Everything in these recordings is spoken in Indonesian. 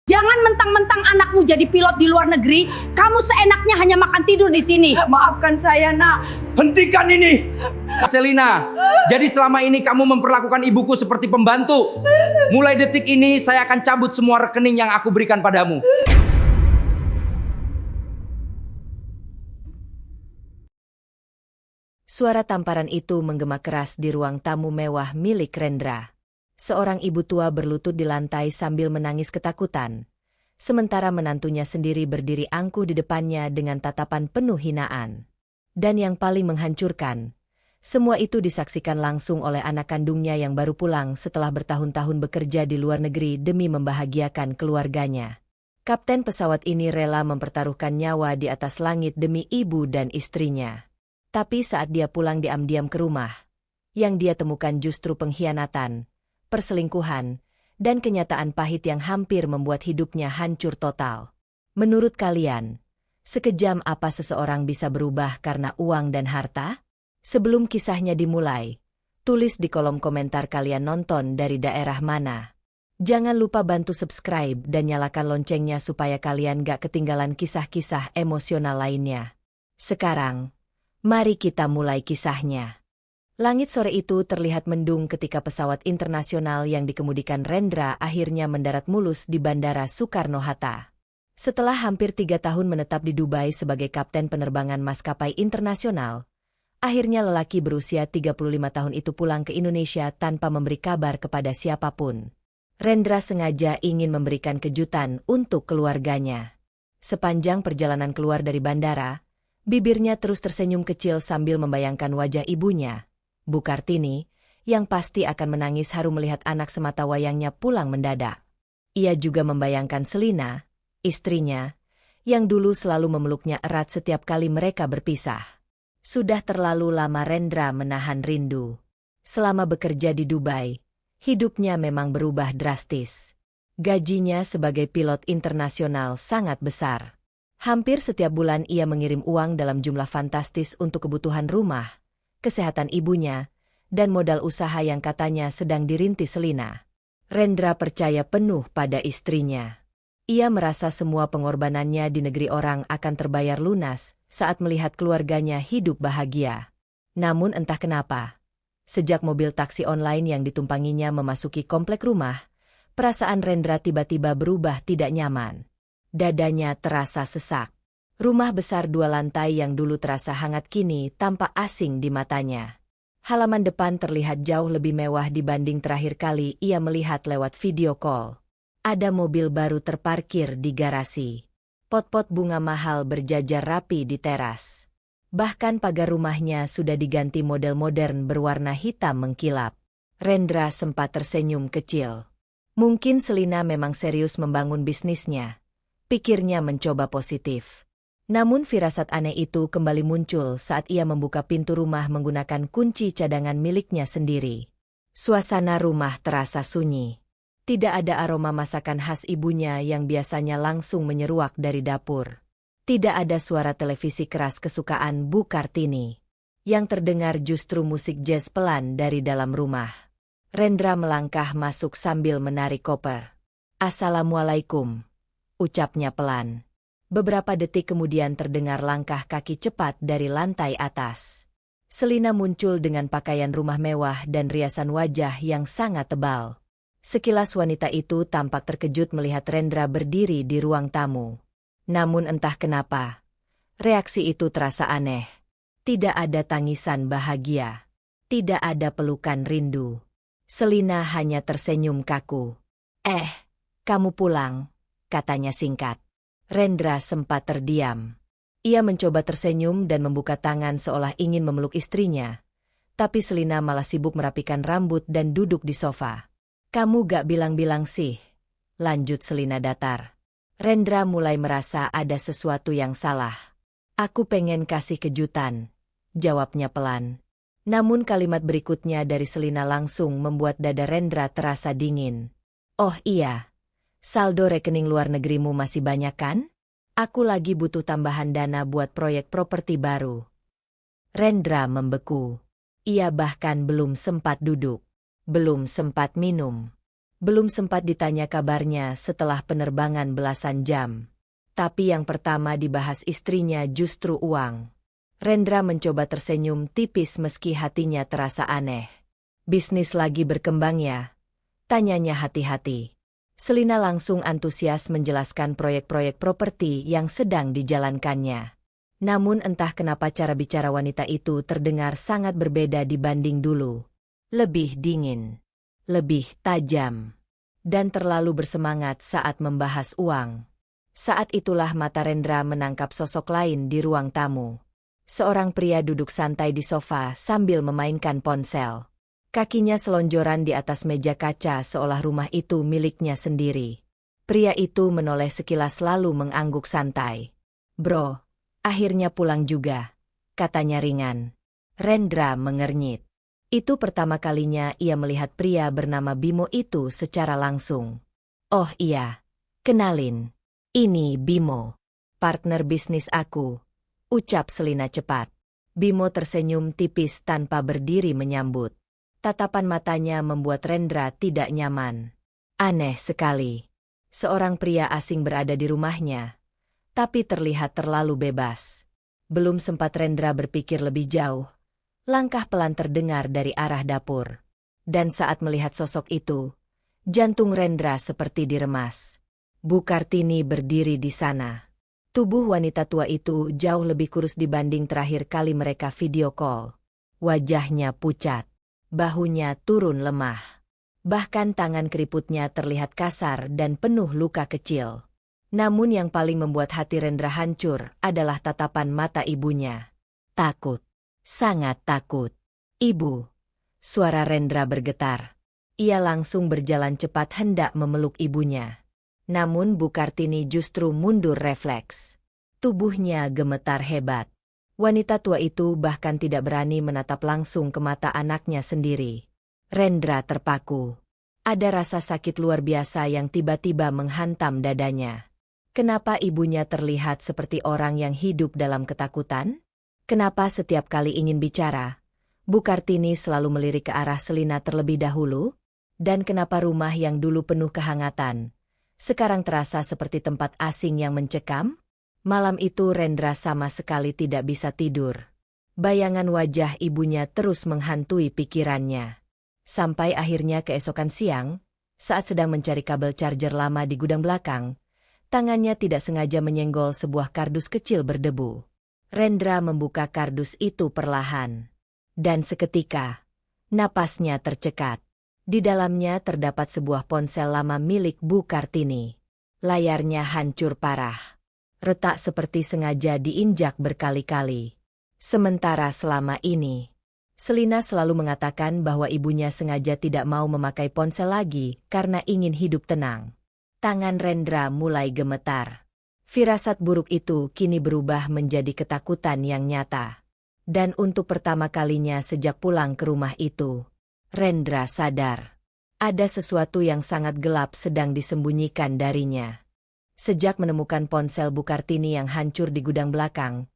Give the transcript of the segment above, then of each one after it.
Jangan mentang-mentang anakmu jadi pilot di luar negeri, kamu seenaknya hanya makan tidur di sini. Maafkan saya, Nak. Hentikan ini! Selina, jadi selama ini kamu memperlakukan ibuku seperti pembantu. Mulai detik ini saya akan cabut semua rekening yang aku berikan padamu. Suara tamparan itu menggema keras di ruang tamu mewah milik Rendra. Seorang ibu tua berlutut di lantai sambil menangis ketakutan. Sementara menantunya sendiri berdiri angkuh di depannya dengan tatapan penuh hinaan. Dan yang paling menghancurkan, semua itu disaksikan langsung oleh anak kandungnya yang baru pulang setelah bertahun-tahun bekerja di luar negeri demi membahagiakan keluarganya. Kapten pesawat ini rela mempertaruhkan nyawa di atas langit demi ibu dan istrinya. Tapi saat dia pulang diam-diam ke rumah, yang dia temukan justru pengkhianatan, perselingkuhan, dan kenyataan pahit yang hampir membuat hidupnya hancur total. Menurut kalian, sekejam apa seseorang bisa berubah karena uang dan harta? Sebelum kisahnya dimulai, tulis di kolom komentar kalian nonton dari daerah mana. Jangan lupa bantu subscribe dan nyalakan loncengnya supaya kalian gak ketinggalan kisah-kisah emosional lainnya. Sekarang, mari kita mulai kisahnya. Langit sore itu terlihat mendung ketika pesawat internasional yang dikemudikan Rendra akhirnya mendarat mulus di Bandara Soekarno-Hatta. Setelah hampir 3 tahun menetap di Dubai sebagai kapten penerbangan maskapai internasional, akhirnya lelaki berusia 35 tahun itu pulang ke Indonesia tanpa memberi kabar kepada siapapun. Rendra sengaja ingin memberikan kejutan untuk keluarganya. Sepanjang perjalanan keluar dari bandara, bibirnya terus tersenyum kecil sambil membayangkan wajah ibunya, Bu Kartini, yang pasti akan menangis haru melihat anak semata wayangnya pulang mendadak. Ia juga membayangkan Selina, istrinya, yang dulu selalu memeluknya erat setiap kali mereka berpisah. Sudah terlalu lama Rendra menahan rindu. Selama bekerja di Dubai, hidupnya memang berubah drastis. Gajinya sebagai pilot internasional sangat besar. Hampir setiap bulan ia mengirim uang dalam jumlah fantastis untuk kebutuhan rumah, kesehatan ibunya, dan modal usaha yang katanya sedang dirintis Selina. Rendra percaya penuh pada istrinya. Ia merasa semua pengorbanannya di negeri orang akan terbayar lunas saat melihat keluarganya hidup bahagia. Namun entah kenapa, sejak mobil taksi online yang ditumpanginya memasuki komplek rumah, perasaan Rendra tiba-tiba berubah tidak nyaman. Dadanya terasa sesak. Rumah besar 2 lantai yang dulu terasa hangat kini tampak asing di matanya. Halaman depan terlihat jauh lebih mewah dibanding terakhir kali ia melihat lewat video call. Ada mobil baru terparkir di garasi. Pot-pot bunga mahal berjajar rapi di teras. Bahkan pagar rumahnya sudah diganti model modern berwarna hitam mengkilap. Rendra sempat tersenyum kecil. Mungkin Selina memang serius membangun bisnisnya. Pikirnya mencoba positif. Namun firasat aneh itu kembali muncul saat ia membuka pintu rumah menggunakan kunci cadangan miliknya sendiri. Suasana rumah terasa sunyi. Tidak ada aroma masakan khas ibunya yang biasanya langsung menyeruak dari dapur. Tidak ada suara televisi keras kesukaan Bu Kartini. Yang terdengar justru musik jazz pelan dari dalam rumah. Rendra melangkah masuk sambil menarik koper. "Assalamualaikum," ucapnya pelan. Beberapa detik kemudian terdengar langkah kaki cepat dari lantai atas. Selina muncul dengan pakaian rumah mewah dan riasan wajah yang sangat tebal. Sekilas wanita itu tampak terkejut melihat Rendra berdiri di ruang tamu. Namun entah kenapa, reaksi itu terasa aneh. Tidak ada tangisan bahagia. Tidak ada pelukan rindu. Selina hanya tersenyum kaku. Kamu pulang," katanya singkat. Rendra sempat terdiam. Ia mencoba tersenyum dan membuka tangan seolah ingin memeluk istrinya. Tapi Selina malah sibuk merapikan rambut dan duduk di sofa. "Kamu gak bilang-bilang sih," lanjut Selina datar. Rendra mulai merasa ada sesuatu yang salah. "Aku pengen kasih kejutan," jawabnya pelan. Namun kalimat berikutnya dari Selina langsung membuat dada Rendra terasa dingin. "Oh iya. Saldo rekening luar negerimu masih banyak kan? Aku lagi butuh tambahan dana buat proyek properti baru." Rendra membeku. Ia bahkan belum sempat duduk. Belum sempat minum. Belum sempat ditanya kabarnya setelah penerbangan belasan jam. Tapi yang pertama dibahas istrinya justru uang. Rendra mencoba tersenyum tipis meski hatinya terasa aneh. Bisnis lagi berkembang ya? Tanyanya hati-hati. Selina langsung antusias menjelaskan proyek-proyek properti yang sedang dijalankannya. Namun entah kenapa cara bicara wanita itu terdengar sangat berbeda dibanding dulu. Lebih dingin, lebih tajam, dan terlalu bersemangat saat membahas uang. Saat itulah mata Rendra menangkap sosok lain di ruang tamu. Seorang pria duduk santai di sofa sambil memainkan ponsel. Kakinya selonjoran di atas meja kaca seolah rumah itu miliknya sendiri. Pria itu menoleh sekilas lalu mengangguk santai. "Bro, akhirnya pulang juga," katanya ringan. Rendra mengernyit. Itu pertama kalinya ia melihat pria bernama Bimo itu secara langsung. "Oh iya, kenalin. Ini Bimo, partner bisnis aku," ucap Selina cepat. Bimo tersenyum tipis tanpa berdiri menyambut. Tatapan matanya membuat Rendra tidak nyaman. Aneh sekali. Seorang pria asing berada di rumahnya, tapi terlihat terlalu bebas. Belum sempat Rendra berpikir lebih jauh, langkah pelan terdengar dari arah dapur. Dan saat melihat sosok itu, jantung Rendra seperti diremas. Bu Kartini berdiri di sana. Tubuh wanita tua itu jauh lebih kurus dibanding terakhir kali mereka video call. Wajahnya pucat, bahunya turun lemah. Bahkan tangan keriputnya terlihat kasar dan penuh luka kecil. Namun yang paling membuat hati Rendra hancur adalah tatapan mata ibunya. Takut, sangat takut. "Ibu." Suara Rendra bergetar. Ia langsung berjalan cepat hendak memeluk ibunya. Namun Bu Kartini justru mundur refleks. Tubuhnya gemetar hebat. Wanita tua itu bahkan tidak berani menatap langsung ke mata anaknya sendiri. Rendra terpaku. Ada rasa sakit luar biasa yang tiba-tiba menghantam dadanya. Kenapa ibunya terlihat seperti orang yang hidup dalam ketakutan? Kenapa setiap kali ingin bicara, Bu Kartini selalu melirik ke arah Selina terlebih dahulu? Dan kenapa rumah yang dulu penuh kehangatan sekarang terasa seperti tempat asing yang mencekam? Malam itu Rendra sama sekali tidak bisa tidur. Bayangan wajah ibunya terus menghantui pikirannya. Sampai akhirnya keesokan siang, saat sedang mencari kabel charger lama di gudang belakang, tangannya tidak sengaja menyenggol sebuah kardus kecil berdebu. Rendra membuka kardus itu perlahan. Dan seketika, napasnya tercekat. Di dalamnya terdapat sebuah ponsel lama milik Bu Kartini. Layarnya hancur parah. Retak seperti sengaja diinjak berkali-kali. Sementara selama ini, Selina selalu mengatakan bahwa ibunya sengaja tidak mau memakai ponsel lagi karena ingin hidup tenang. Tangan Rendra mulai gemetar. Firasat buruk itu kini berubah menjadi ketakutan yang nyata. Dan untuk pertama kalinya sejak pulang ke rumah itu, Rendra sadar. Ada sesuatu yang sangat gelap sedang disembunyikan darinya. Sejak menemukan ponsel Bu Kartini yang hancur di gudang belakang,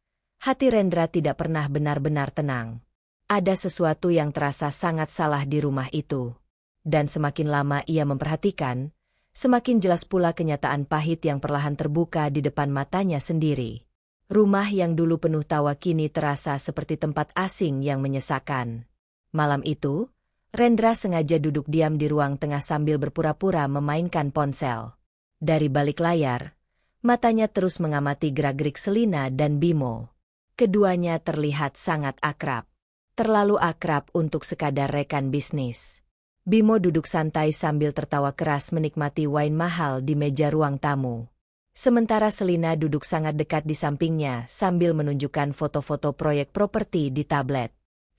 hati Rendra tidak pernah benar-benar tenang. Ada sesuatu yang terasa sangat salah di rumah itu. Dan semakin lama ia memperhatikan, semakin jelas pula kenyataan pahit yang perlahan terbuka di depan matanya sendiri. Rumah yang dulu penuh tawa kini terasa seperti tempat asing yang menyesakan. Malam itu, Rendra sengaja duduk diam di ruang tengah sambil berpura-pura memainkan ponsel. Dari balik layar, matanya terus mengamati gerak-gerik Selina dan Bimo. Keduanya terlihat sangat akrab. Terlalu akrab untuk sekadar rekan bisnis. Bimo duduk santai sambil tertawa keras menikmati wine mahal di meja ruang tamu. Sementara Selina duduk sangat dekat di sampingnya sambil menunjukkan foto-foto proyek properti di tablet.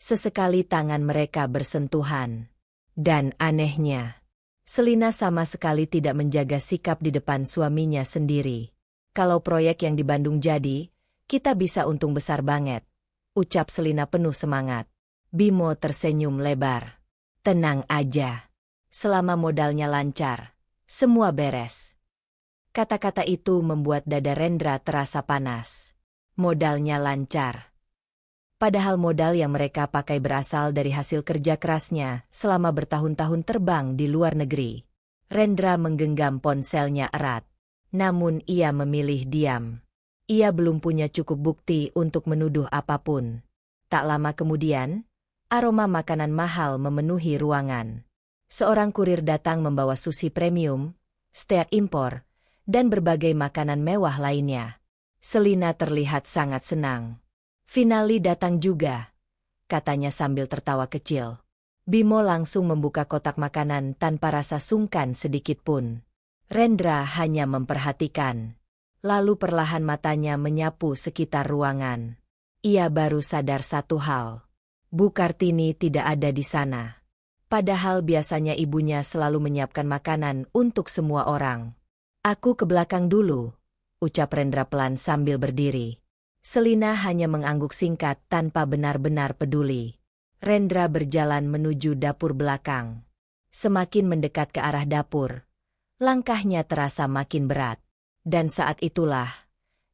Sesekali tangan mereka bersentuhan. Dan anehnya, Selina sama sekali tidak menjaga sikap di depan suaminya sendiri. "Kalau proyek yang di Bandung jadi, kita bisa untung besar banget," ucap Selina penuh semangat. Bimo tersenyum lebar. "Tenang aja. Selama modalnya lancar, semua beres." Kata-kata itu membuat dada Rendra terasa panas. Modalnya lancar. Padahal modal yang mereka pakai berasal dari hasil kerja kerasnya selama bertahun-tahun terbang di luar negeri. Rendra menggenggam ponselnya erat. Namun ia memilih diam. Ia belum punya cukup bukti untuk menuduh apapun. Tak lama kemudian, aroma makanan mahal memenuhi ruangan. Seorang kurir datang membawa sushi premium, steak impor, dan berbagai makanan mewah lainnya. Selina terlihat sangat senang. Finali datang juga, katanya sambil tertawa kecil. Bimo langsung membuka kotak makanan tanpa rasa sungkan sedikit pun. Rendra hanya memperhatikan. Lalu perlahan matanya menyapu sekitar ruangan. Ia baru sadar satu hal. Bu Kartini tidak ada di sana. Padahal biasanya ibunya selalu menyiapkan makanan untuk semua orang. Aku ke belakang dulu, ucap Rendra pelan sambil berdiri. Selina hanya mengangguk singkat tanpa benar-benar peduli. Rendra berjalan menuju dapur belakang. Semakin mendekat ke arah dapur, langkahnya terasa makin berat. Dan saat itulah,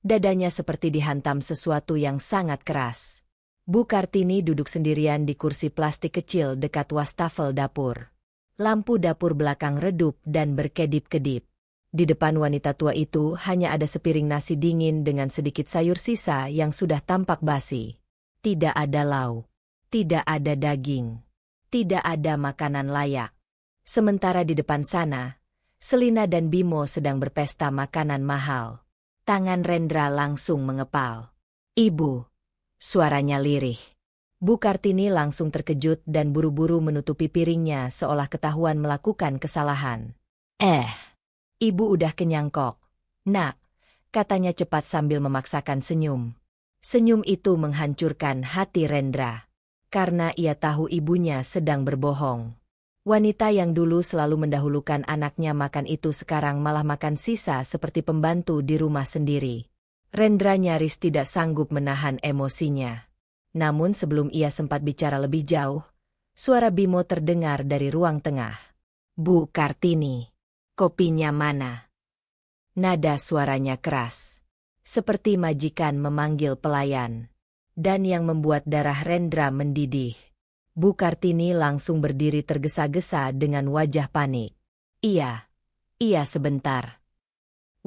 dadanya seperti dihantam sesuatu yang sangat keras. Bu Kartini duduk sendirian di kursi plastik kecil dekat wastafel dapur. Lampu dapur belakang redup dan berkedip-kedip. Di depan wanita tua itu hanya ada sepiring nasi dingin dengan sedikit sayur sisa yang sudah tampak basi. Tidak ada lauk, tidak ada daging, tidak ada makanan layak. Sementara di depan sana, Selina dan Bimo sedang berpesta makanan mahal. Tangan Rendra langsung mengepal. Ibu, suaranya lirih. Bu Kartini langsung terkejut dan buru-buru menutupi piringnya seolah ketahuan melakukan kesalahan. Ibu udah kenyang kok. Nak, katanya cepat sambil memaksakan senyum. Senyum itu menghancurkan hati Rendra. Karena ia tahu ibunya sedang berbohong. Wanita yang dulu selalu mendahulukan anaknya makan itu sekarang malah makan sisa seperti pembantu di rumah sendiri. Rendra nyaris tidak sanggup menahan emosinya. Namun sebelum ia sempat bicara lebih jauh, suara Bimo terdengar dari ruang tengah. Bu Kartini, kopinya mana? Nada suaranya keras, seperti majikan memanggil pelayan. Dan yang membuat darah Rendra mendidih. Bu Kartini langsung berdiri tergesa-gesa dengan wajah panik. Iya sebentar.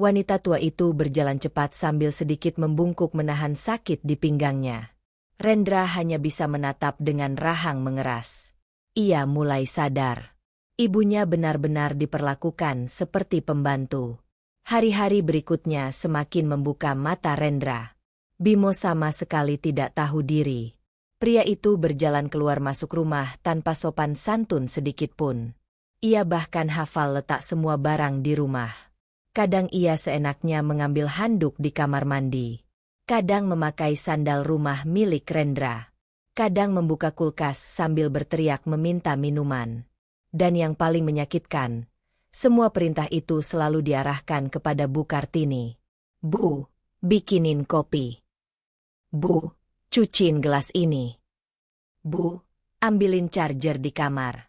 Wanita tua itu berjalan cepat sambil sedikit membungkuk menahan sakit di pinggangnya. Rendra hanya bisa menatap dengan rahang mengeras. Ia mulai sadar. Ibunya benar-benar diperlakukan seperti pembantu. Hari-hari berikutnya semakin membuka mata Rendra. Bimo sama sekali tidak tahu diri. Pria itu berjalan keluar masuk rumah tanpa sopan santun sedikit pun. Ia bahkan hafal letak semua barang di rumah. Kadang ia seenaknya mengambil handuk di kamar mandi. Kadang memakai sandal rumah milik Rendra. Kadang membuka kulkas sambil berteriak meminta minuman. Dan yang paling menyakitkan, semua perintah itu selalu diarahkan kepada Bu Kartini. Bu, bikinin kopi. Bu, cuciin gelas ini. Bu, ambilin charger di kamar.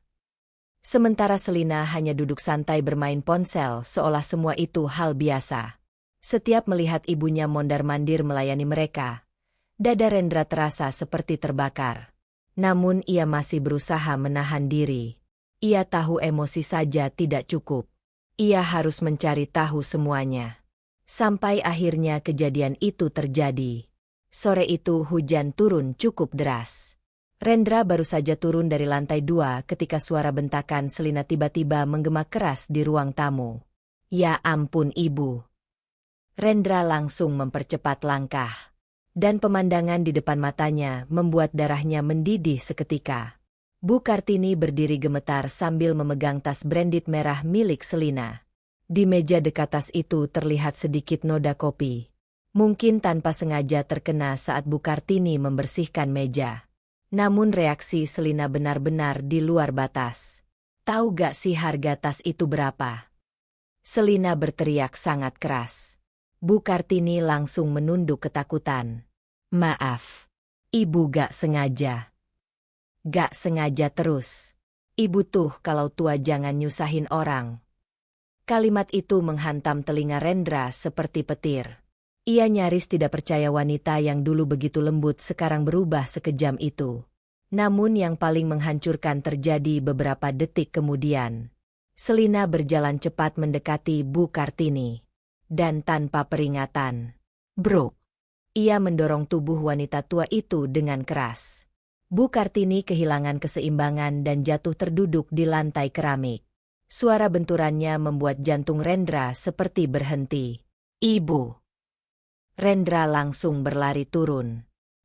Sementara Selina hanya duduk santai bermain ponsel seolah semua itu hal biasa. Setiap melihat ibunya mondar-mandir melayani mereka, dada Rendra terasa seperti terbakar. Namun ia masih berusaha menahan diri. Ia tahu emosi saja tidak cukup. Ia harus mencari tahu semuanya. Sampai akhirnya kejadian itu terjadi. Sore itu hujan turun cukup deras. Rendra baru saja turun dari lantai 2 ketika suara bentakan Selina tiba-tiba menggema keras di ruang tamu. Ya ampun ibu. Rendra langsung mempercepat langkah. Dan pemandangan di depan matanya membuat darahnya mendidih seketika. Bu Kartini berdiri gemetar sambil memegang tas branded merah milik Selina. Di meja dekat tas itu terlihat sedikit noda kopi. Mungkin tanpa sengaja terkena saat Bu Kartini membersihkan meja. Namun reaksi Selina benar-benar di luar batas. Tahu gak sih harga tas itu berapa? Selina berteriak sangat keras. Bu Kartini langsung menunduk ketakutan. Maaf, ibu gak sengaja. Gak sengaja terus. Ibu tuh kalau tua jangan nyusahin orang. Kalimat itu menghantam telinga Rendra seperti petir. Ia nyaris tidak percaya wanita yang dulu begitu lembut sekarang berubah sekejam itu. Namun yang paling menghancurkan terjadi beberapa detik kemudian. Selina berjalan cepat mendekati Bu Kartini. Dan tanpa peringatan, bruk, ia mendorong tubuh wanita tua itu dengan keras. Bu Kartini kehilangan keseimbangan dan jatuh terduduk di lantai keramik. Suara benturannya membuat jantung Rendra seperti berhenti. Ibu. Rendra langsung berlari turun.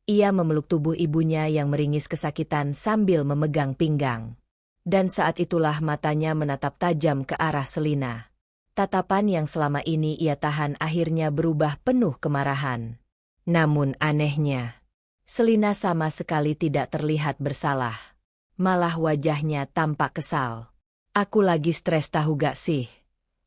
Ia memeluk tubuh ibunya yang meringis kesakitan sambil memegang pinggang. Dan saat itulah matanya menatap tajam ke arah Selina. Tatapan yang selama ini ia tahan akhirnya berubah penuh kemarahan. Namun anehnya, Selina sama sekali tidak terlihat bersalah. Malah wajahnya tampak kesal. Aku lagi stres tahu gak sih?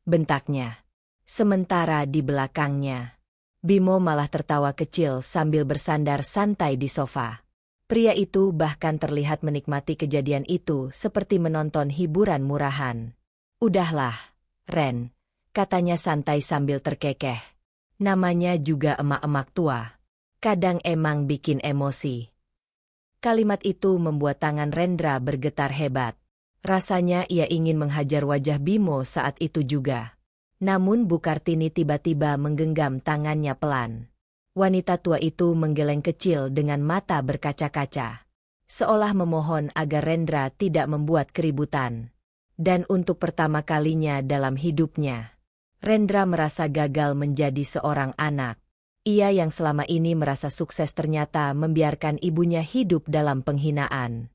Bentaknya. Sementara di belakangnya, Bimo malah tertawa kecil sambil bersandar santai di sofa. Pria itu bahkan terlihat menikmati kejadian itu seperti menonton hiburan murahan. Udahlah, Ren, katanya santai sambil terkekeh. Namanya juga emak-emak tua. Kadang emang bikin emosi. Kalimat itu membuat tangan Rendra bergetar hebat. Rasanya ia ingin menghajar wajah Bimo saat itu juga. Namun Bu Kartini tiba-tiba menggenggam tangannya pelan. Wanita tua itu menggeleng kecil dengan mata berkaca-kaca. Seolah memohon agar Rendra tidak membuat keributan. Dan untuk pertama kalinya dalam hidupnya, Rendra merasa gagal menjadi seorang anak. Ia yang selama ini merasa sukses ternyata membiarkan ibunya hidup dalam penghinaan.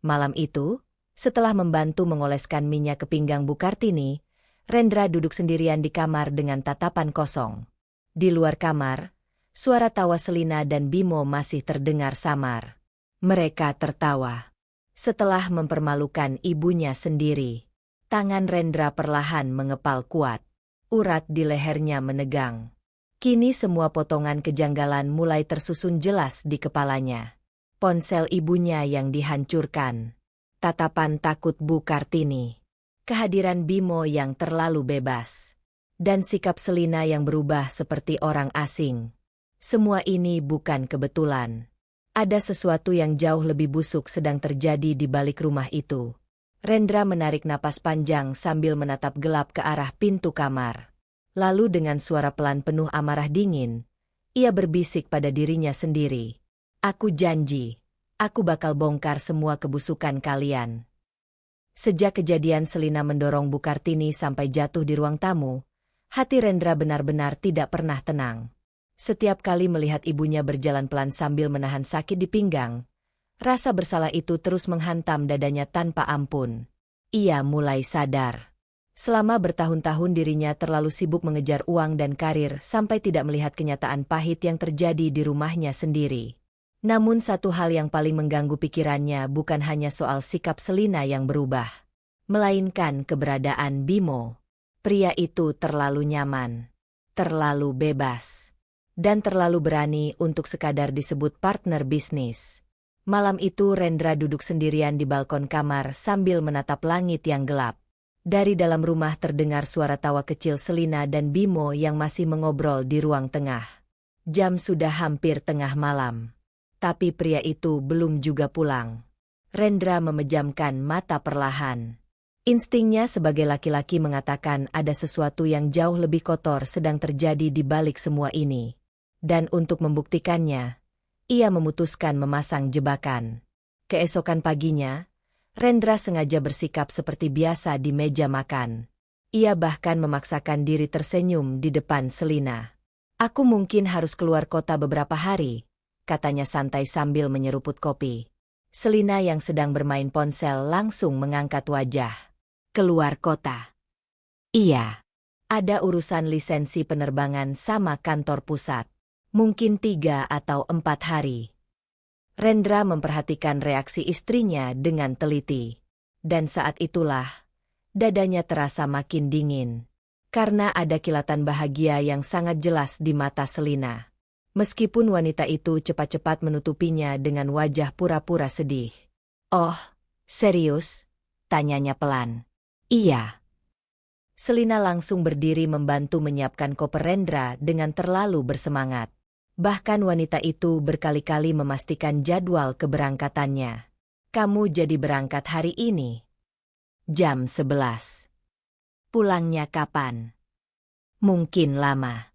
Malam itu, setelah membantu mengoleskan minyak ke pinggang Bu Kartini, Rendra duduk sendirian di kamar dengan tatapan kosong. Di luar kamar, suara tawa Selina dan Bimo masih terdengar samar. Mereka tertawa. Setelah mempermalukan ibunya sendiri, tangan Rendra perlahan mengepal kuat. Urat di lehernya menegang. Kini semua potongan kejanggalan mulai tersusun jelas di kepalanya. Ponsel ibunya yang dihancurkan. Tatapan takut Bu Kartini. Kehadiran Bimo yang terlalu bebas. Dan sikap Selina yang berubah seperti orang asing. Semua ini bukan kebetulan. Ada sesuatu yang jauh lebih busuk sedang terjadi di balik rumah itu. Rendra menarik napas panjang sambil menatap gelap ke arah pintu kamar. Lalu dengan suara pelan penuh amarah dingin, ia berbisik pada dirinya sendiri. Aku janji, aku bakal bongkar semua kebusukan kalian. Sejak kejadian Selina mendorong Bu Kartini sampai jatuh di ruang tamu, hati Rendra benar-benar tidak pernah tenang. Setiap kali melihat ibunya berjalan pelan sambil menahan sakit di pinggang, rasa bersalah itu terus menghantam dadanya tanpa ampun. Ia mulai sadar. Selama bertahun-tahun dirinya terlalu sibuk mengejar uang dan karir sampai tidak melihat kenyataan pahit yang terjadi di rumahnya sendiri. Namun satu hal yang paling mengganggu pikirannya bukan hanya soal sikap Selina yang berubah, melainkan keberadaan Bimo. Pria itu terlalu nyaman, terlalu bebas, dan terlalu berani untuk sekadar disebut partner bisnis. Malam itu Rendra duduk sendirian di balkon kamar sambil menatap langit yang gelap. Dari dalam rumah terdengar suara tawa kecil Selina dan Bimo yang masih mengobrol di ruang tengah. Jam sudah hampir tengah malam. Tapi pria itu belum juga pulang. Rendra memejamkan mata perlahan. Instingnya sebagai laki-laki mengatakan ada sesuatu yang jauh lebih kotor sedang terjadi di balik semua ini. Dan untuk membuktikannya, ia memutuskan memasang jebakan. Keesokan paginya, Rendra sengaja bersikap seperti biasa di meja makan. Ia bahkan memaksakan diri tersenyum di depan Selina. Aku mungkin harus keluar kota beberapa hari, katanya santai sambil menyeruput kopi. Selina yang sedang bermain ponsel langsung mengangkat wajah. Keluar kota? Iya. Ada urusan lisensi penerbangan sama kantor pusat. Mungkin 3 atau 4 hari. Rendra memperhatikan reaksi istrinya dengan teliti. Dan saat itulah, dadanya terasa makin dingin. Karena ada kilatan bahagia yang sangat jelas di mata Selina. Meskipun wanita itu cepat-cepat menutupinya dengan wajah pura-pura sedih. Oh, serius? Tanyanya pelan. Iya. Selina langsung berdiri membantu menyiapkan koper Rendra dengan terlalu bersemangat. Bahkan wanita itu berkali-kali memastikan jadwal keberangkatannya. Kamu jadi berangkat hari ini? Jam 11. Pulangnya kapan? Mungkin lama.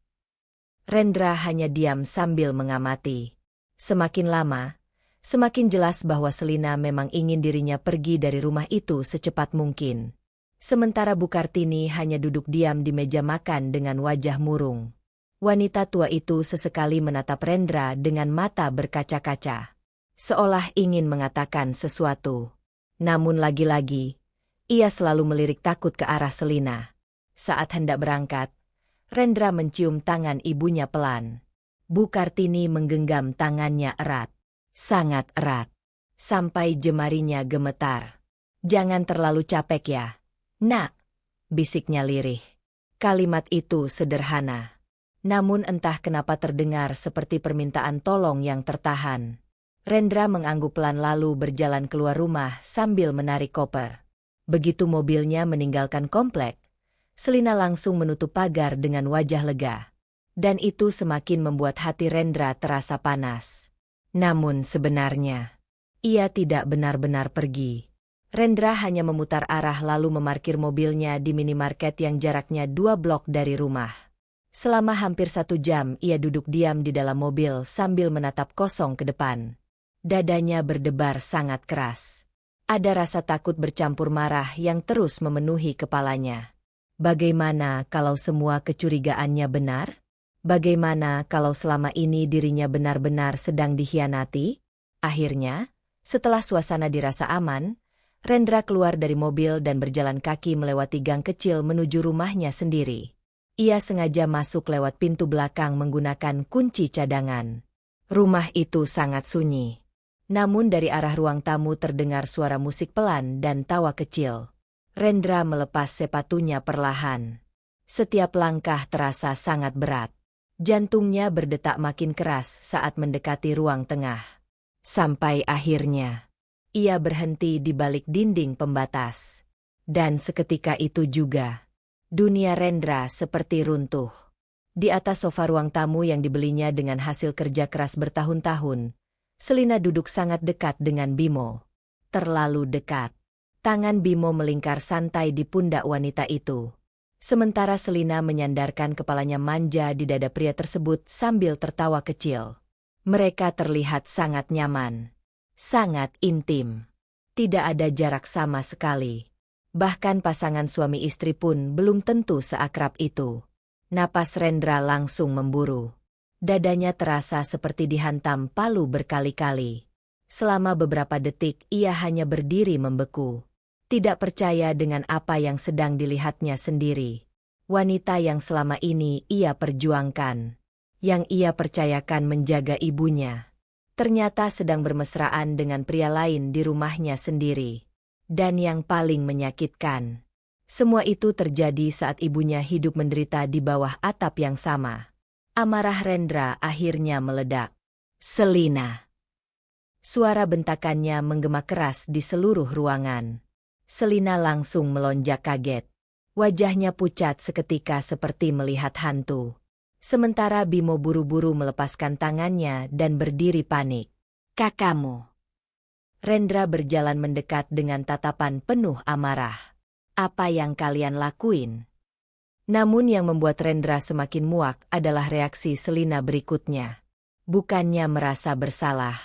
Rendra hanya diam sambil mengamati. Semakin lama, semakin jelas bahwa Selina memang ingin dirinya pergi dari rumah itu secepat mungkin. Sementara Bu Kartini hanya duduk diam di meja makan dengan wajah murung. Wanita tua itu sesekali menatap Rendra dengan mata berkaca-kaca, seolah ingin mengatakan sesuatu. Namun lagi-lagi, ia selalu melirik takut ke arah Selina. Saat hendak berangkat, Rendra mencium tangan ibunya pelan. Bu Kartini menggenggam tangannya erat, sangat erat, sampai jemarinya gemetar. "Jangan terlalu capek ya, Nak," bisiknya lirih. Kalimat itu sederhana, namun entah kenapa terdengar seperti permintaan tolong yang tertahan. Rendra mengangguk pelan lalu berjalan keluar rumah sambil menarik koper. Begitu mobilnya meninggalkan komplek, Selina langsung menutup pagar dengan wajah lega. Dan itu semakin membuat hati Rendra terasa panas. Namun sebenarnya, ia tidak benar-benar pergi. Rendra hanya memutar arah lalu memarkir mobilnya di minimarket yang jaraknya 2 blok dari rumah. Selama hampir 1 jam ia duduk diam di dalam mobil sambil menatap kosong ke depan. Dadanya berdebar sangat keras. Ada rasa takut bercampur marah yang terus memenuhi kepalanya. Bagaimana kalau semua kecurigaannya benar? Bagaimana kalau selama ini dirinya benar-benar sedang dikhianati? Akhirnya, setelah suasana dirasa aman, Rendra keluar dari mobil dan berjalan kaki melewati gang kecil menuju rumahnya sendiri. Ia sengaja masuk lewat pintu belakang menggunakan kunci cadangan. Rumah itu sangat sunyi. Namun dari arah ruang tamu terdengar suara musik pelan dan tawa kecil. Rendra melepas sepatunya perlahan. Setiap langkah terasa sangat berat. Jantungnya berdetak makin keras saat mendekati ruang tengah. Sampai akhirnya, ia berhenti di balik dinding pembatas. Dan seketika itu juga, dunia Rendra seperti runtuh. Di atas sofa ruang tamu yang dibelinya dengan hasil kerja keras bertahun-tahun, Selina duduk sangat dekat dengan Bimo. Terlalu dekat. Tangan Bimo melingkar santai di pundak wanita itu. Sementara Selina menyandarkan kepalanya manja di dada pria tersebut sambil tertawa kecil. Mereka terlihat sangat nyaman. Sangat intim. Tidak ada jarak sama sekali. Bahkan pasangan suami istri pun belum tentu seakrab itu. Napas Rendra langsung memburu. Dadanya terasa seperti dihantam palu berkali-kali. Selama beberapa detik ia hanya berdiri membeku. Tidak percaya dengan apa yang sedang dilihatnya sendiri. Wanita yang selama ini ia perjuangkan. Yang ia percayakan menjaga ibunya. Ternyata sedang bermesraan dengan pria lain di rumahnya sendiri. Dan yang paling menyakitkan, semua itu terjadi saat ibunya hidup menderita di bawah atap yang sama. Amarah Rendra akhirnya meledak. "Selina!" Suara bentakannya menggema keras di seluruh ruangan. Selina langsung melonjak kaget. Wajahnya pucat seketika seperti melihat hantu. Sementara Bimo buru-buru melepaskan tangannya dan berdiri panik. "Kakakmu!" Rendra berjalan mendekat dengan tatapan penuh amarah. "Apa yang kalian lakuin?" Namun yang membuat Rendra semakin muak adalah reaksi Selina berikutnya. Bukannya merasa bersalah,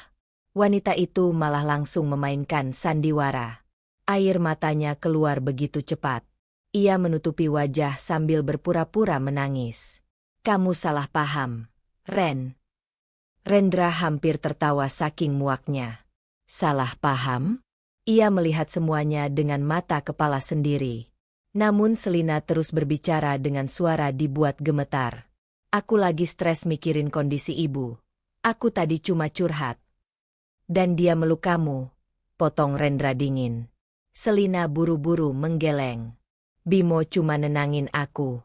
wanita itu malah langsung memainkan sandiwara. Air matanya keluar begitu cepat. Ia menutupi wajah sambil berpura-pura menangis. "Kamu salah paham, Ren." Rendra hampir tertawa saking muaknya. Salah paham? Ia melihat semuanya dengan mata kepala sendiri. Namun Selina terus berbicara dengan suara dibuat gemetar. "Aku lagi stres mikirin kondisi ibu. Aku tadi cuma curhat. Dan dia meluk kamu," potong Rendra dingin. Selina buru-buru menggeleng. "Bimo cuma nenangin aku."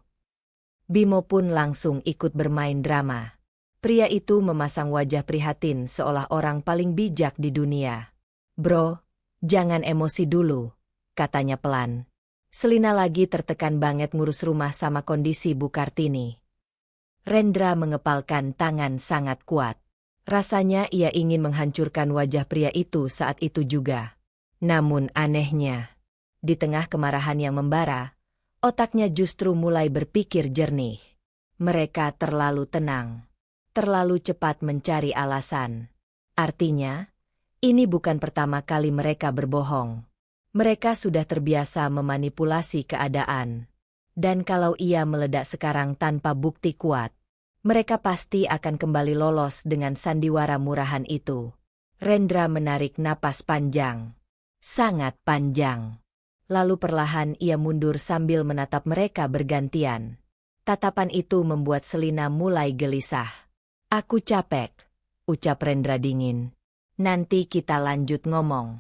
Bimo pun langsung ikut bermain drama. Pria itu memasang wajah prihatin seolah orang paling bijak di dunia. "Bro, jangan emosi dulu," katanya pelan. Selina lagi tertekan banget ngurus rumah sama kondisi Bu Kartini. Rendra mengepalkan tangan sangat kuat. Rasanya ia ingin menghancurkan wajah pria itu saat itu juga. Namun anehnya, di tengah kemarahan yang membara, Otaknya justru mulai berpikir jernih. Mereka terlalu tenang. Terlalu cepat mencari alasan. Artinya, ini bukan pertama kali mereka berbohong. Mereka sudah terbiasa memanipulasi keadaan. Dan kalau ia meledak sekarang tanpa bukti kuat, mereka pasti akan kembali lolos dengan sandiwara murahan itu. Rendra menarik napas panjang. Sangat panjang. Lalu perlahan ia mundur sambil menatap mereka bergantian. Tatapan itu membuat Selina mulai gelisah. "Aku capek," ucap Rendra dingin. "Nanti kita lanjut ngomong."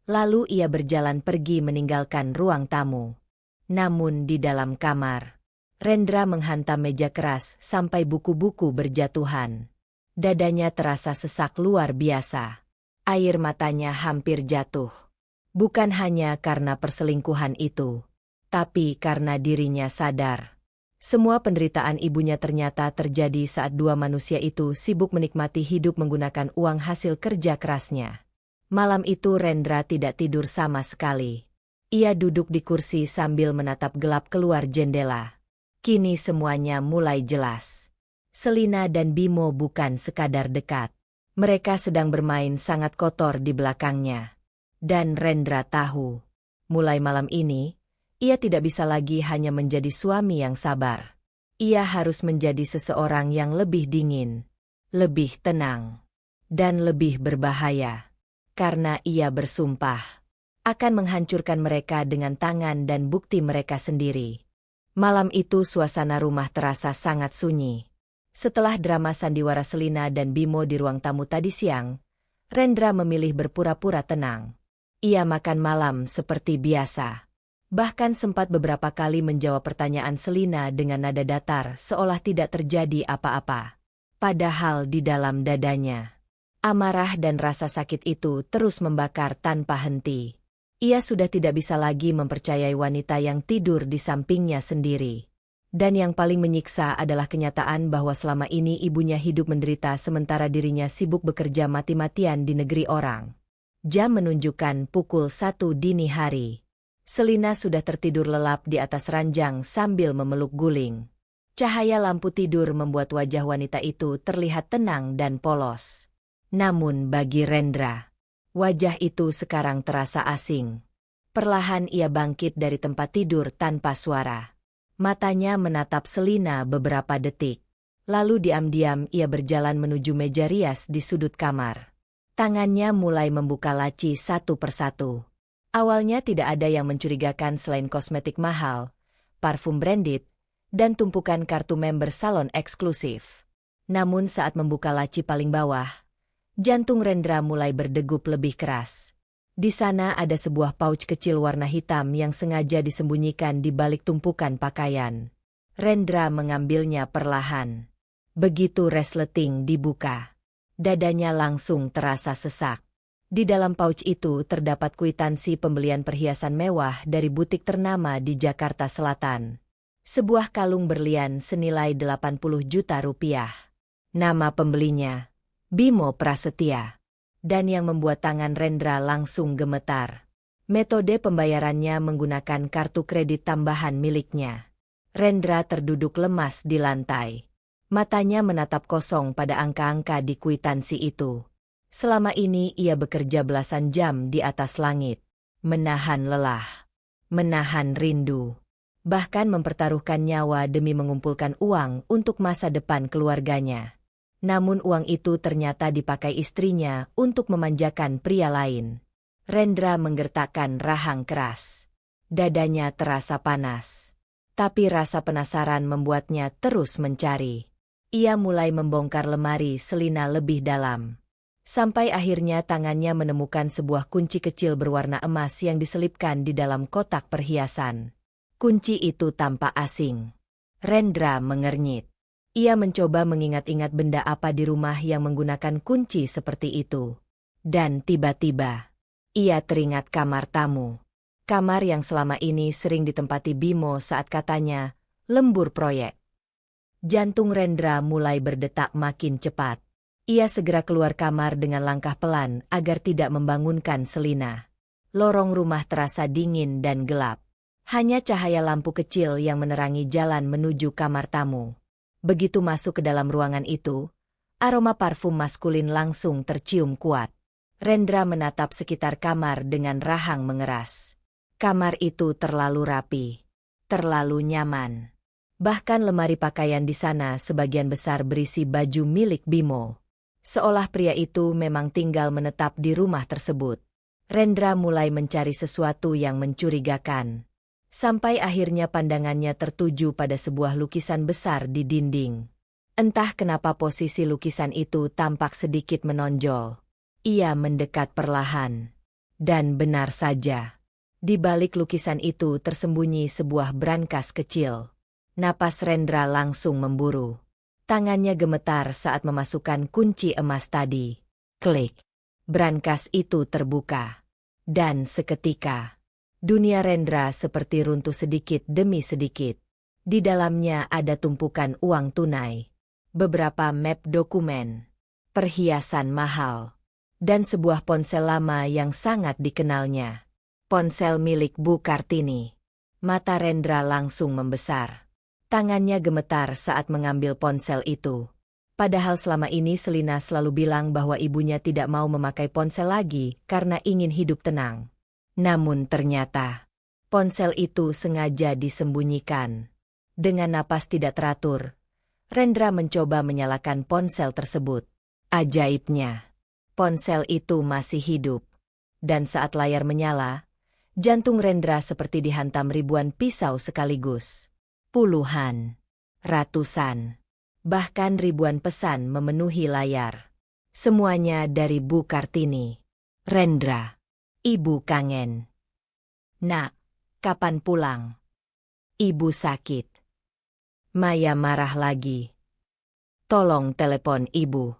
Lalu ia berjalan pergi meninggalkan ruang tamu. Namun di dalam kamar, Rendra menghantam meja keras sampai buku-buku berjatuhan. Dadanya terasa sesak luar biasa. Air matanya hampir jatuh. Bukan hanya karena perselingkuhan itu, tapi karena dirinya sadar. Semua penderitaan ibunya ternyata terjadi saat dua manusia itu sibuk menikmati hidup menggunakan uang hasil kerja kerasnya. Malam itu Rendra tidak tidur sama sekali. Ia duduk di kursi sambil menatap gelap keluar jendela. Kini semuanya mulai jelas. Selina dan Bimo bukan sekadar dekat. Mereka sedang bermain sangat kotor di belakangnya. Dan Rendra tahu, mulai malam ini, ia tidak bisa lagi hanya menjadi suami yang sabar. Ia harus menjadi seseorang yang lebih dingin, lebih tenang, dan lebih berbahaya. Karena ia bersumpah akan menghancurkan mereka dengan tangan dan bukti mereka sendiri. Malam itu suasana rumah terasa sangat sunyi. Setelah drama sandiwara Selina dan Bimo di ruang tamu tadi siang, Rendra memilih berpura-pura tenang. Ia makan malam seperti biasa. Bahkan sempat beberapa kali menjawab pertanyaan Selina dengan nada datar seolah tidak terjadi apa-apa. Padahal di dalam dadanya, amarah dan rasa sakit itu terus membakar tanpa henti. Ia sudah tidak bisa lagi mempercayai wanita yang tidur di sampingnya sendiri. Dan yang paling menyiksa adalah kenyataan bahwa selama ini ibunya hidup menderita sementara dirinya sibuk bekerja mati-matian di negeri orang. Jam menunjukkan pukul 1 dini hari. Selina sudah tertidur lelap di atas ranjang sambil memeluk guling. Cahaya lampu tidur membuat wajah wanita itu terlihat tenang dan polos. Namun bagi Rendra, wajah itu sekarang terasa asing. Perlahan ia bangkit dari tempat tidur tanpa suara. Matanya menatap Selina beberapa detik. Lalu diam-diam ia berjalan menuju meja rias di sudut kamar. Tangannya mulai membuka laci satu persatu. Awalnya tidak ada yang mencurigakan selain kosmetik mahal, parfum branded, dan tumpukan kartu member salon eksklusif. Namun saat membuka laci paling bawah, jantung Rendra mulai berdegup lebih keras. Di sana ada sebuah pouch kecil warna hitam yang sengaja disembunyikan di balik tumpukan pakaian. Rendra mengambilnya perlahan. Begitu resleting dibuka, dadanya langsung terasa sesak. Di dalam pouch itu terdapat kwitansi pembelian perhiasan mewah dari butik ternama di Jakarta Selatan. Sebuah kalung berlian senilai 80 juta rupiah. Nama pembelinya, Bimo Prasetya. Dan yang membuat tangan Rendra langsung gemetar. Metode pembayarannya menggunakan kartu kredit tambahan miliknya. Rendra terduduk lemas di lantai. Matanya menatap kosong pada angka-angka di kwitansi itu. Selama ini ia bekerja belasan jam di atas langit. Menahan lelah. Menahan rindu. Bahkan mempertaruhkan nyawa demi mengumpulkan uang untuk masa depan keluarganya. Namun uang itu ternyata dipakai istrinya untuk memanjakan pria lain. Rendra menggertakkan rahang keras. Dadanya terasa panas. Tapi rasa penasaran membuatnya terus mencari. Ia mulai membongkar lemari Selina lebih dalam. Sampai akhirnya tangannya menemukan sebuah kunci kecil berwarna emas yang diselipkan di dalam kotak perhiasan. Kunci itu tampak asing. Rendra mengernyit. Ia mencoba mengingat-ingat benda apa di rumah yang menggunakan kunci seperti itu. Dan tiba-tiba, ia teringat kamar tamu. Kamar yang selama ini sering ditempati Bimo saat katanya lembur proyek. Jantung Rendra mulai berdetak makin cepat. Ia segera keluar kamar dengan langkah pelan agar tidak membangunkan Selina. Lorong rumah terasa dingin dan gelap. Hanya cahaya lampu kecil yang menerangi jalan menuju kamar tamu. Begitu masuk ke dalam ruangan itu, aroma parfum maskulin langsung tercium kuat. Rendra menatap sekitar kamar dengan rahang mengeras. Kamar itu terlalu rapi, terlalu nyaman. Bahkan lemari pakaian di sana sebagian besar berisi baju milik Bimo. Seolah pria itu memang tinggal menetap di rumah tersebut. Rendra mulai mencari sesuatu yang mencurigakan. Sampai akhirnya pandangannya tertuju pada sebuah lukisan besar di dinding. Entah kenapa posisi lukisan itu tampak sedikit menonjol. Ia mendekat perlahan. Dan benar saja. Di balik lukisan itu tersembunyi sebuah brankas kecil. Napas Rendra langsung memburu. Tangannya gemetar saat memasukkan kunci emas tadi. Klik. Brankas itu terbuka. Dan seketika, dunia Rendra seperti runtuh sedikit demi sedikit. Di dalamnya ada tumpukan uang tunai. Beberapa map dokumen. Perhiasan mahal. Dan sebuah ponsel lama yang sangat dikenalnya. Ponsel milik Bu Kartini. Mata Rendra langsung membesar. Tangannya gemetar saat mengambil ponsel itu. Padahal selama ini Selina selalu bilang bahwa ibunya tidak mau memakai ponsel lagi karena ingin hidup tenang. Namun ternyata, ponsel itu sengaja disembunyikan. Dengan napas tidak teratur, Rendra mencoba menyalakan ponsel tersebut. Ajaibnya, ponsel itu masih hidup. Dan saat layar menyala, jantung Rendra seperti dihantam ribuan pisau sekaligus. Puluhan, ratusan, bahkan ribuan pesan memenuhi layar. Semuanya dari Bu Kartini. Rendra, ibu kangen. Nak, kapan pulang? Ibu sakit. Maya marah lagi. Tolong telepon ibu.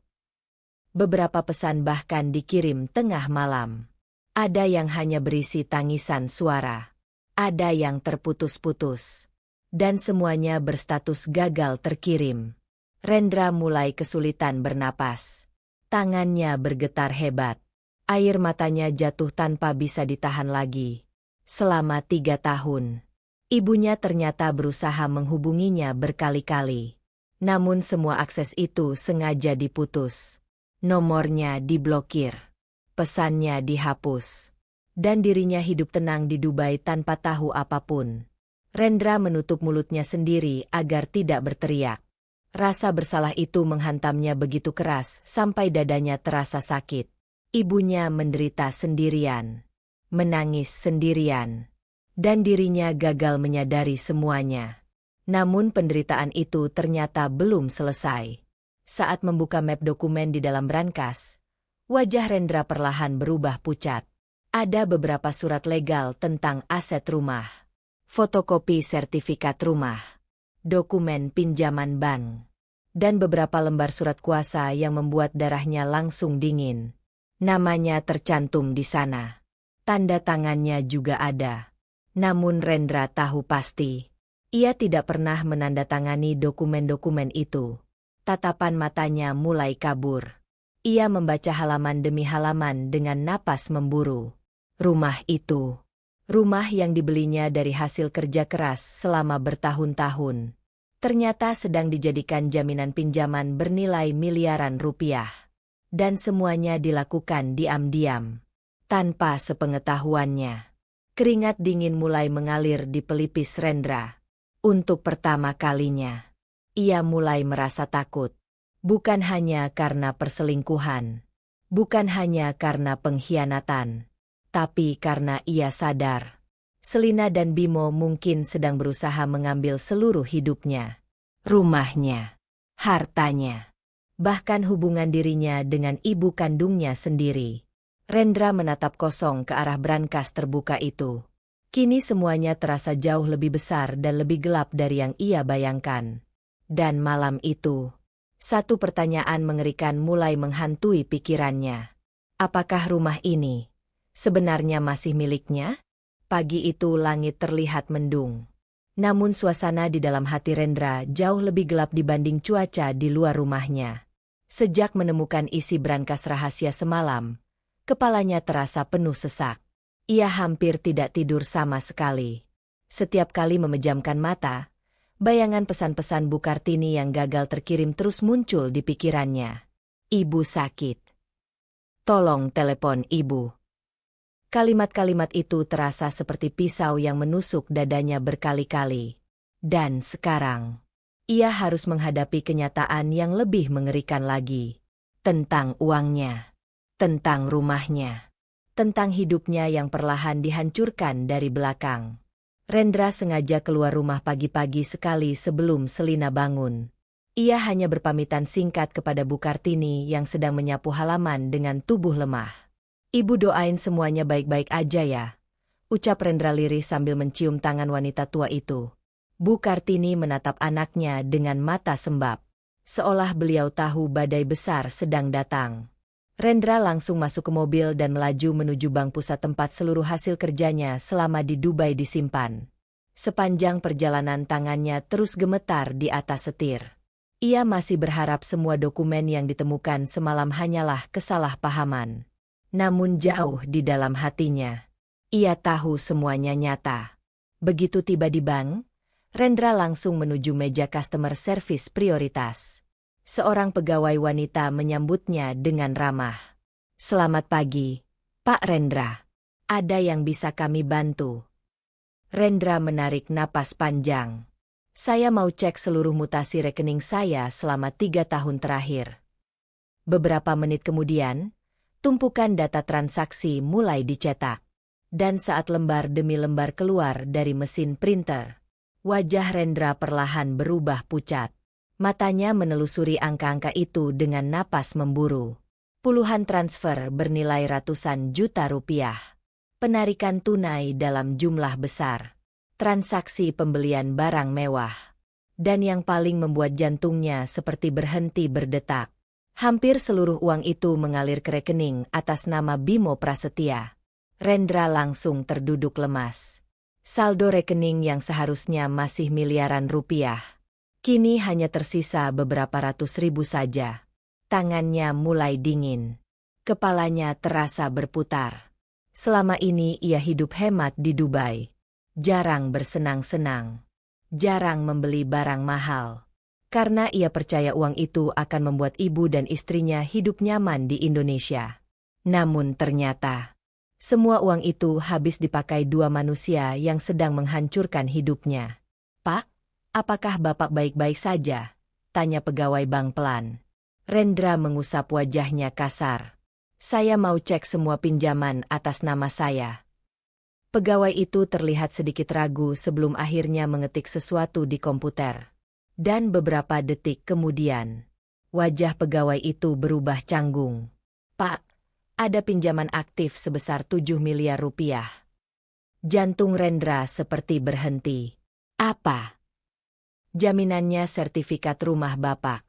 Beberapa pesan bahkan dikirim tengah malam. Ada yang hanya berisi tangisan suara. Ada yang terputus-putus. Dan semuanya berstatus gagal terkirim. Rendra mulai kesulitan bernapas. Tangannya bergetar hebat. Air matanya jatuh tanpa bisa ditahan lagi. Selama 3 tahun. Ibunya ternyata berusaha menghubunginya berkali-kali. Namun semua akses itu sengaja diputus. Nomornya diblokir. Pesannya dihapus. Dan dirinya hidup tenang di Dubai tanpa tahu apapun. Rendra menutup mulutnya sendiri agar tidak berteriak. Rasa bersalah itu menghantamnya begitu keras sampai dadanya terasa sakit. Ibunya menderita sendirian. Menangis sendirian. Dan dirinya gagal menyadari semuanya. Namun penderitaan itu ternyata belum selesai. Saat membuka map dokumen di dalam brankas, wajah Rendra perlahan berubah pucat. Ada beberapa surat legal tentang aset rumah. Fotokopi sertifikat rumah, dokumen pinjaman bank, dan beberapa lembar surat kuasa yang membuat darahnya langsung dingin. Namanya tercantum di sana. Tanda tangannya juga ada. Namun Rendra tahu pasti, ia tidak pernah menandatangani dokumen-dokumen itu. Tatapan matanya mulai kabur. Ia membaca halaman demi halaman dengan napas memburu. Rumah itu. Rumah yang dibelinya dari hasil kerja keras selama bertahun-tahun. Ternyata sedang dijadikan jaminan pinjaman bernilai miliaran rupiah. Dan semuanya dilakukan diam-diam. Tanpa sepengetahuannya. Keringat dingin mulai mengalir di pelipis Rendra. Untuk pertama kalinya, ia mulai merasa takut. Bukan hanya karena perselingkuhan. Bukan hanya karena pengkhianatan. Tapi karena ia sadar, Selina dan Bimo mungkin sedang berusaha mengambil seluruh hidupnya. Rumahnya, hartanya, bahkan hubungan dirinya dengan ibu kandungnya sendiri. Rendra menatap kosong ke arah brankas terbuka itu. Kini semuanya terasa jauh lebih besar dan lebih gelap dari yang ia bayangkan. Dan malam itu, satu pertanyaan mengerikan mulai menghantui pikirannya. Apakah rumah ini sebenarnya masih miliknya? Pagi itu langit terlihat mendung. Namun suasana di dalam hati Rendra jauh lebih gelap dibanding cuaca di luar rumahnya. Sejak menemukan isi brankas rahasia semalam, kepalanya terasa penuh sesak. Ia hampir tidak tidur sama sekali. Setiap kali memejamkan mata, bayangan pesan-pesan Bu Kartini yang gagal terkirim terus muncul di pikirannya. Ibu sakit. Tolong telepon ibu. Kalimat-kalimat itu terasa seperti pisau yang menusuk dadanya berkali-kali. Dan sekarang, ia harus menghadapi kenyataan yang lebih mengerikan lagi. Tentang uangnya, tentang rumahnya, tentang hidupnya yang perlahan dihancurkan dari belakang. Rendra sengaja keluar rumah pagi-pagi sekali sebelum Selina bangun. Ia hanya berpamitan singkat kepada Bu Kartini yang sedang menyapu halaman dengan tubuh lemah. "Ibu doain semuanya baik-baik aja ya," ucap Rendra lirih sambil mencium tangan wanita tua itu. Bu Kartini menatap anaknya dengan mata sembab, seolah beliau tahu badai besar sedang datang. Rendra langsung masuk ke mobil dan melaju menuju bank pusat tempat seluruh hasil kerjanya selama di Dubai disimpan. Sepanjang perjalanan tangannya terus gemetar di atas setir. Ia masih berharap semua dokumen yang ditemukan semalam hanyalah kesalahpahaman. Namun jauh di dalam hatinya, ia tahu semuanya nyata. Begitu tiba di bank, Rendra langsung menuju meja customer service prioritas. Seorang pegawai wanita menyambutnya dengan ramah. "Selamat pagi, Pak Rendra. Ada yang bisa kami bantu?" Rendra menarik napas panjang. "Saya mau cek seluruh mutasi rekening saya selama 3 tahun terakhir." Beberapa menit kemudian, tumpukan data transaksi mulai dicetak. Dan saat lembar demi lembar keluar dari mesin printer, wajah Rendra perlahan berubah pucat. Matanya menelusuri angka-angka itu dengan napas memburu. Puluhan transfer bernilai ratusan juta rupiah. Penarikan tunai dalam jumlah besar. Transaksi pembelian barang mewah. Dan yang paling membuat jantungnya seperti berhenti berdetak. Hampir seluruh uang itu mengalir ke rekening atas nama Bimo Prasetya. Rendra langsung terduduk lemas. Saldo rekening yang seharusnya masih miliaran rupiah, kini hanya tersisa beberapa ratus ribu saja. Tangannya mulai dingin. Kepalanya terasa berputar. Selama ini ia hidup hemat di Dubai. Jarang bersenang-senang. Jarang membeli barang mahal. Karena ia percaya uang itu akan membuat ibu dan istrinya hidup nyaman di Indonesia. Namun ternyata, semua uang itu habis dipakai 2 manusia yang sedang menghancurkan hidupnya. "Pak, apakah Bapak baik-baik saja?" tanya pegawai bank pelan. Rendra mengusap wajahnya kasar. "Saya mau cek semua pinjaman atas nama saya." Pegawai itu terlihat sedikit ragu sebelum akhirnya mengetik sesuatu di komputer. Dan beberapa detik kemudian, wajah pegawai itu berubah canggung. "Pak, ada pinjaman aktif sebesar 7 miliar rupiah." Jantung Rendra seperti berhenti. "Apa?" "Jaminannya sertifikat rumah Bapak."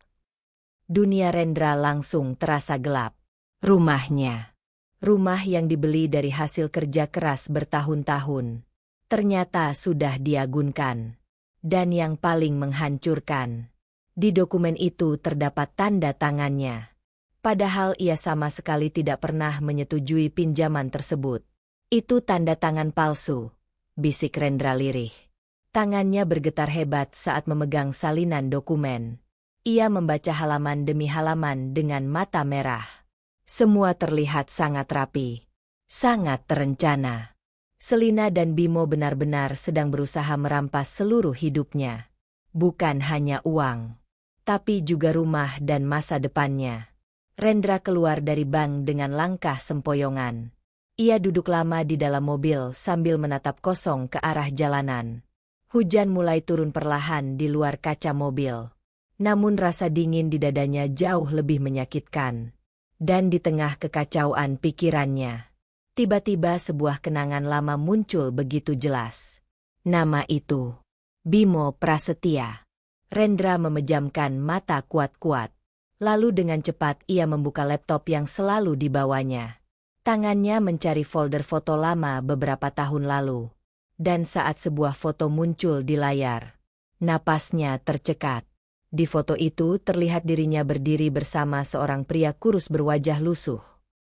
Dunia Rendra langsung terasa gelap. Rumahnya. Rumah yang dibeli dari hasil kerja keras bertahun-tahun. Ternyata sudah diagunkan. Dan yang paling menghancurkan, di dokumen itu terdapat tanda tangannya. Padahal ia sama sekali tidak pernah menyetujui pinjaman tersebut. "Itu tanda tangan palsu," bisik Rendra lirih. Tangannya bergetar hebat saat memegang salinan dokumen. Ia membaca halaman demi halaman dengan mata merah. Semua terlihat sangat rapi, sangat terencana. Selina dan Bimo benar-benar sedang berusaha merampas seluruh hidupnya. Bukan hanya uang, tapi juga rumah dan masa depannya. Rendra keluar dari bank dengan langkah sempoyongan. Ia duduk lama di dalam mobil sambil menatap kosong ke arah jalanan. Hujan mulai turun perlahan di luar kaca mobil. Namun rasa dingin di dadanya jauh lebih menyakitkan. Dan di tengah kekacauan pikirannya, tiba-tiba sebuah kenangan lama muncul begitu jelas. Nama itu, Bimo Prasetya. Rendra memejamkan mata kuat-kuat. Lalu dengan cepat ia membuka laptop yang selalu dibawanya. Tangannya mencari folder foto lama beberapa tahun lalu. Dan saat sebuah foto muncul di layar, napasnya tercekat. Di foto itu terlihat dirinya berdiri bersama seorang pria kurus berwajah lusuh.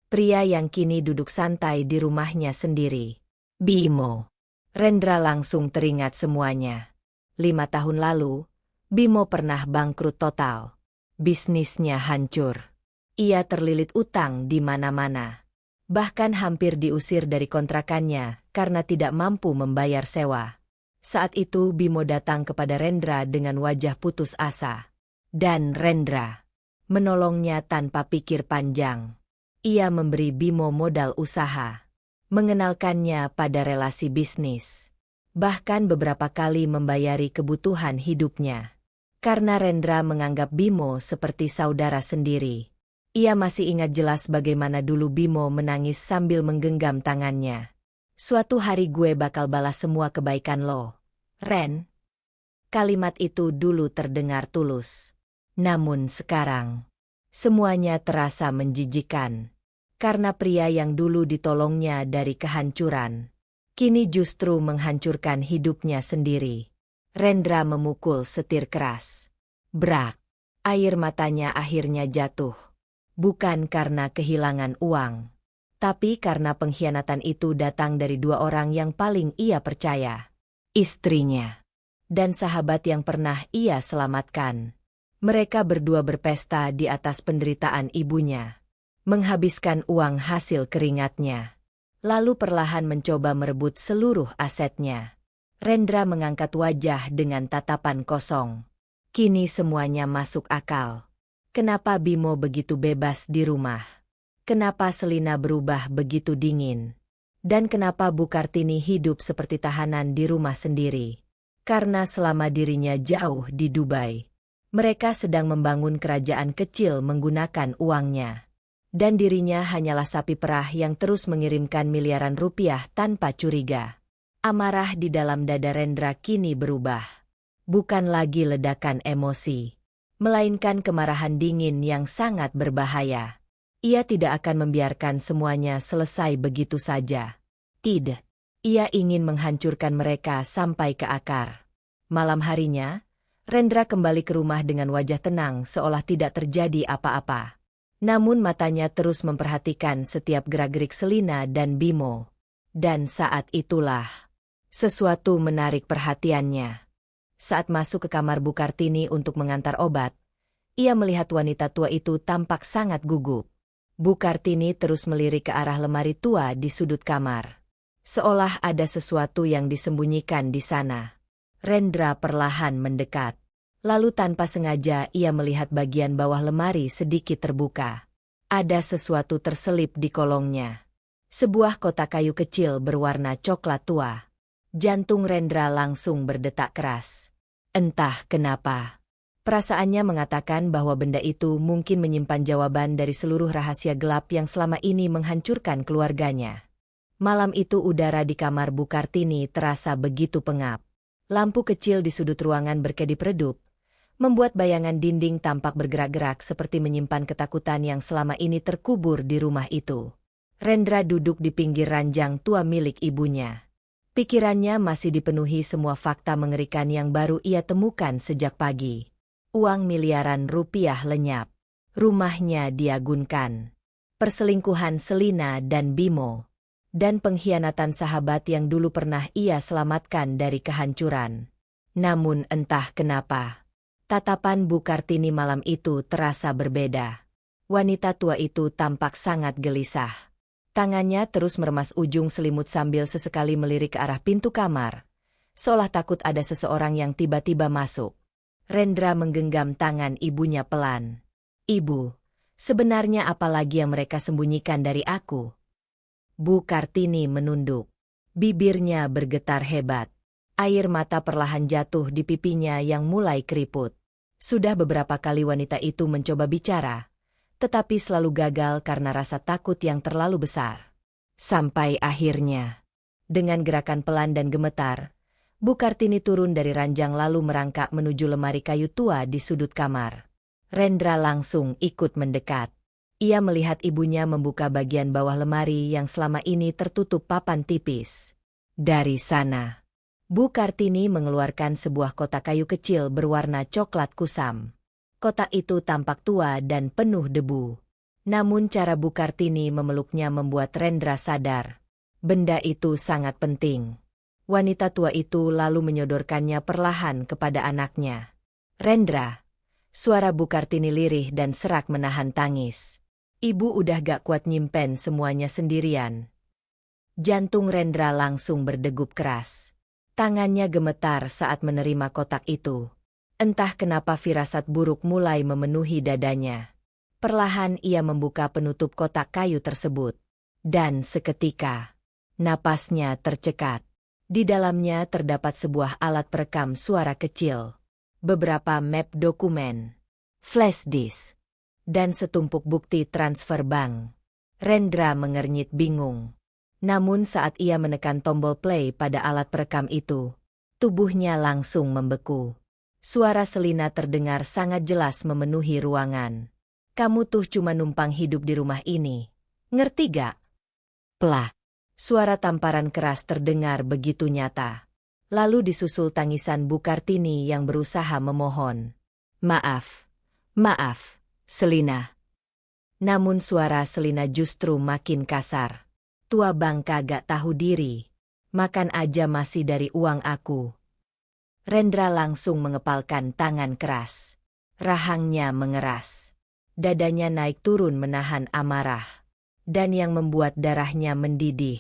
Pria yang kini duduk santai di rumahnya sendiri. Bimo. Rendra langsung teringat semuanya. 5 tahun lalu, Bimo pernah bangkrut total. Bisnisnya hancur. Ia terlilit utang di mana-mana. Bahkan hampir diusir dari kontrakannya karena tidak mampu membayar sewa. Saat itu Bimo datang kepada Rendra dengan wajah putus asa. Dan Rendra menolongnya tanpa pikir panjang. Ia memberi Bimo modal usaha, mengenalkannya pada relasi bisnis. Bahkan beberapa kali membayari kebutuhan hidupnya. Karena Rendra menganggap Bimo seperti saudara sendiri. Ia masih ingat jelas bagaimana dulu Bimo menangis sambil menggenggam tangannya. Suatu hari gue bakal balas semua kebaikan lo, Ren. Kalimat itu dulu terdengar tulus. Namun sekarang, semuanya terasa menjijikan. Karena pria yang dulu ditolongnya dari kehancuran, kini justru menghancurkan hidupnya sendiri. Rendra memukul setir keras. Brak! Air matanya akhirnya jatuh. Bukan karena kehilangan uang, tapi karena pengkhianatan itu datang dari 2 orang yang paling ia percaya. Istrinya dan sahabat yang pernah ia selamatkan. Mereka berdua berpesta di atas penderitaan ibunya. Menghabiskan uang hasil keringatnya. Lalu perlahan mencoba merebut seluruh asetnya. Rendra mengangkat wajah dengan tatapan kosong. Kini semuanya masuk akal. Kenapa Bimo begitu bebas di rumah? Kenapa Selina berubah begitu dingin? Dan kenapa Bu Kartini hidup seperti tahanan di rumah sendiri? Karena selama dirinya jauh di Dubai, mereka sedang membangun kerajaan kecil menggunakan uangnya. Dan dirinya hanyalah sapi perah yang terus mengirimkan miliaran rupiah tanpa curiga. Amarah di dalam dada Rendra kini berubah. Bukan lagi ledakan emosi, melainkan kemarahan dingin yang sangat berbahaya. Ia tidak akan membiarkan semuanya selesai begitu saja. Tidak. Ia ingin menghancurkan mereka sampai ke akar. Malam harinya, Rendra kembali ke rumah dengan wajah tenang seolah tidak terjadi apa-apa. Namun matanya terus memperhatikan setiap gerak-gerik Selina dan Bimo. Dan saat itulah, sesuatu menarik perhatiannya. Saat masuk ke kamar Bu Kartini untuk mengantar obat, ia melihat wanita tua itu tampak sangat gugup. Bu Kartini terus melirik ke arah lemari tua di sudut kamar. Seolah ada sesuatu yang disembunyikan di sana. Rendra perlahan mendekat. Lalu tanpa sengaja ia melihat bagian bawah lemari sedikit terbuka. Ada sesuatu terselip di kolongnya. Sebuah kotak kayu kecil berwarna coklat tua. Jantung Rendra langsung berdetak keras. Entah kenapa, perasaannya mengatakan bahwa benda itu mungkin menyimpan jawaban dari seluruh rahasia gelap yang selama ini menghancurkan keluarganya. Malam itu udara di kamar Bu Kartini terasa begitu pengap. Lampu kecil di sudut ruangan berkedip-redup, membuat bayangan dinding tampak bergerak-gerak seperti menyimpan ketakutan yang selama ini terkubur di rumah itu. Rendra duduk di pinggir ranjang tua milik ibunya. Pikirannya masih dipenuhi semua fakta mengerikan yang baru ia temukan sejak pagi. Uang miliaran rupiah lenyap. Rumahnya diagunkan. Perselingkuhan Selina dan Bimo. Dan pengkhianatan sahabat yang dulu pernah ia selamatkan dari kehancuran. Namun entah kenapa, tatapan Bu Kartini malam itu terasa berbeda. Wanita tua itu tampak sangat gelisah. Tangannya terus meremas ujung selimut sambil sesekali melirik ke arah pintu kamar. Seolah takut ada seseorang yang tiba-tiba masuk. Rendra menggenggam tangan ibunya pelan. Ibu, sebenarnya apa lagi yang mereka sembunyikan dari aku? Bu Kartini menunduk. Bibirnya bergetar hebat. Air mata perlahan jatuh di pipinya yang mulai keriput. Sudah beberapa kali wanita itu mencoba bicara, tetapi selalu gagal karena rasa takut yang terlalu besar. Sampai akhirnya, dengan gerakan pelan dan gemetar, Bu Kartini turun dari ranjang lalu merangkak menuju lemari kayu tua di sudut kamar. Rendra langsung ikut mendekat. Ia melihat ibunya membuka bagian bawah lemari yang selama ini tertutup papan tipis. Dari sana, Bu Kartini mengeluarkan sebuah kotak kayu kecil berwarna coklat kusam. Kotak itu tampak tua dan penuh debu. Namun cara Bu Kartini memeluknya membuat Rendra sadar. Benda itu sangat penting. Wanita tua itu lalu menyodorkannya perlahan kepada anaknya. Rendra. Suara Bu Kartini lirih dan serak menahan tangis. Ibu udah gak kuat nyimpen semuanya sendirian. Jantung Rendra langsung berdegup keras. Tangannya gemetar saat menerima kotak itu. Entah kenapa firasat buruk mulai memenuhi dadanya. Perlahan ia membuka penutup kotak kayu tersebut. Dan seketika, napasnya tercekat. Di dalamnya terdapat sebuah alat perekam suara kecil, beberapa map dokumen, flash disk, dan setumpuk bukti transfer bank. Rendra mengernyit bingung. Namun saat ia menekan tombol play pada alat perekam itu, tubuhnya langsung membeku. Suara Selina terdengar sangat jelas memenuhi ruangan. Kamu tuh cuma numpang hidup di rumah ini. Ngerti gak? Plah. Suara tamparan keras terdengar begitu nyata. Lalu disusul tangisan Bu Kartini yang berusaha memohon. Maaf, Selina. Namun suara Selina justru makin kasar. Tua bangka gak tahu diri. Makan aja masih dari uang aku. Rendra langsung mengepalkan tangan keras. Rahangnya mengeras. Dadanya naik turun menahan amarah. Dan yang membuat darahnya mendidih.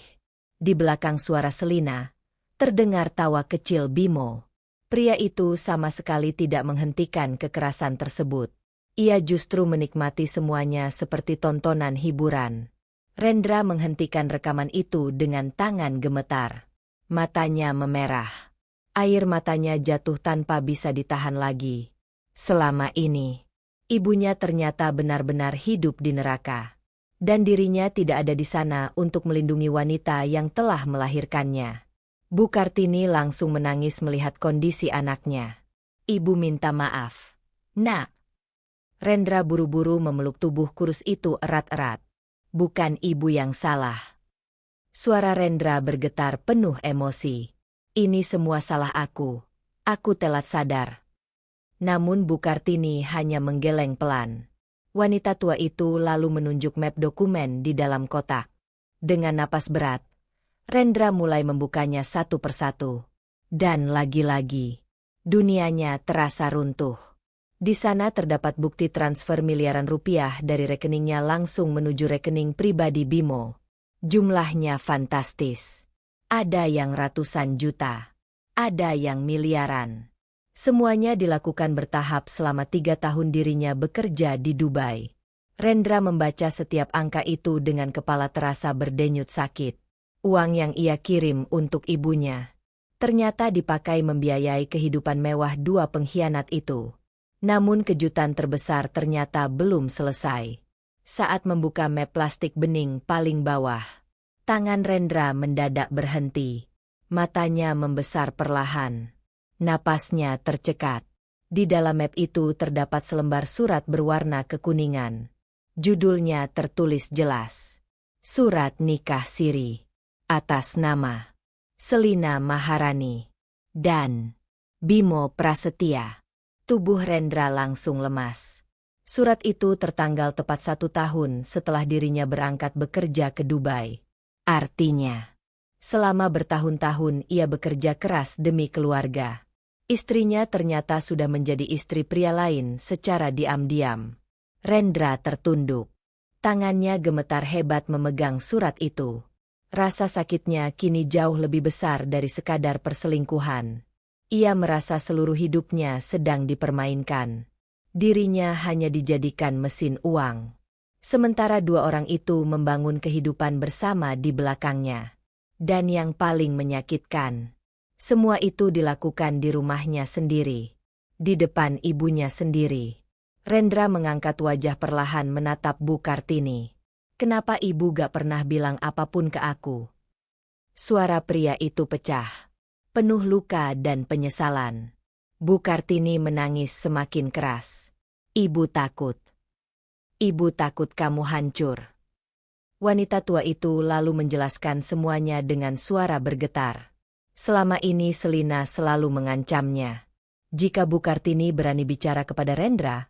Di belakang suara Selina, terdengar tawa kecil Bimo. Pria itu sama sekali tidak menghentikan kekerasan tersebut. Ia justru menikmati semuanya seperti tontonan hiburan. Rendra menghentikan rekaman itu dengan tangan gemetar. Matanya memerah. Air matanya jatuh tanpa bisa ditahan lagi. Selama ini, ibunya ternyata benar-benar hidup di neraka. Dan dirinya tidak ada di sana untuk melindungi wanita yang telah melahirkannya. Bu Kartini langsung menangis melihat kondisi anaknya. Ibu minta maaf. Nak. Rendra buru-buru memeluk tubuh kurus itu erat-erat. Bukan ibu yang salah. Suara Rendra bergetar penuh emosi. Ini semua salah aku. Aku telat sadar. Namun Bu Kartini hanya menggeleng pelan. Wanita tua itu lalu menunjuk map dokumen di dalam kotak. Dengan napas berat, Rendra mulai membukanya satu persatu. Dan lagi-lagi, dunianya terasa runtuh. Di sana terdapat bukti transfer miliaran rupiah dari rekeningnya langsung menuju rekening pribadi Bimo. Jumlahnya fantastis. Ada yang ratusan juta. Ada yang miliaran. Semuanya dilakukan bertahap selama 3 tahun dirinya bekerja di Dubai. Rendra membaca setiap angka itu dengan kepala terasa berdenyut sakit. Uang yang ia kirim untuk ibunya ternyata dipakai membiayai kehidupan mewah dua pengkhianat itu. Namun kejutan terbesar ternyata belum selesai. Saat membuka map plastik bening paling bawah, tangan Rendra mendadak berhenti. Matanya membesar perlahan. Napasnya tercekat. Di dalam map itu terdapat selembar surat berwarna kekuningan. Judulnya tertulis jelas. Surat nikah siri. Atas nama Selina Maharani dan Bimo Prasetya. Tubuh Rendra langsung lemas. Surat itu tertanggal tepat 1 tahun setelah dirinya berangkat bekerja ke Dubai. Artinya, selama bertahun-tahun ia bekerja keras demi keluarga. Istrinya ternyata sudah menjadi istri pria lain secara diam-diam. Rendra tertunduk. Tangannya gemetar hebat memegang surat itu. Rasa sakitnya kini jauh lebih besar dari sekadar perselingkuhan. Ia merasa seluruh hidupnya sedang dipermainkan. Dirinya hanya dijadikan mesin uang. Sementara 2 orang itu membangun kehidupan bersama di belakangnya. Dan yang paling menyakitkan, semua itu dilakukan di rumahnya sendiri. Di depan ibunya sendiri. Rendra mengangkat wajah perlahan menatap Bu Kartini. Kenapa ibu gak pernah bilang apapun ke aku? Suara pria itu pecah. Penuh luka dan penyesalan. Bu Kartini menangis semakin keras. Ibu takut. Ibu takut kamu hancur. Wanita tua itu lalu menjelaskan semuanya dengan suara bergetar. Selama ini Selina selalu mengancamnya. Jika Bu Kartini berani bicara kepada Rendra,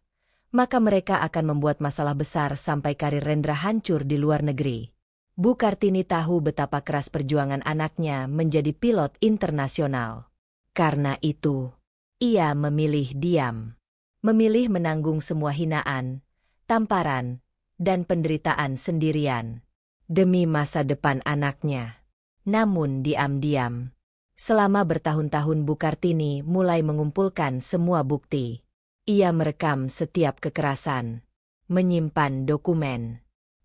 maka mereka akan membuat masalah besar sampai karir Rendra hancur di luar negeri. Bu Kartini tahu betapa keras perjuangan anaknya menjadi pilot internasional. Karena itu, ia memilih diam. Memilih menanggung semua hinaan, tamparan, dan penderitaan sendirian. Demi masa depan anaknya. Namun diam-diam. Selama bertahun-tahun Bu Kartini mulai mengumpulkan semua bukti. Ia merekam setiap kekerasan. Menyimpan dokumen.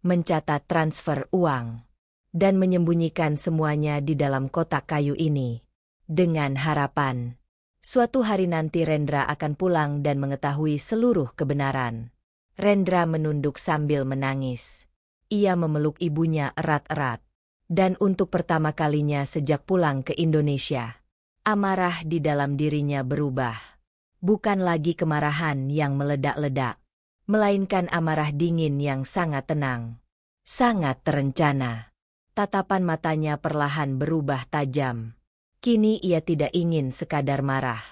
Mencatat transfer uang, dan menyembunyikan semuanya di dalam kotak kayu ini. Dengan harapan, suatu hari nanti Rendra akan pulang dan mengetahui seluruh kebenaran. Rendra menunduk sambil menangis. Ia memeluk ibunya erat-erat. Dan untuk pertama kalinya sejak pulang ke Indonesia, amarah di dalam dirinya berubah. Bukan lagi kemarahan yang meledak-ledak, melainkan amarah dingin yang sangat tenang, sangat terencana. Tatapan matanya perlahan berubah tajam. Kini ia tidak ingin sekadar marah.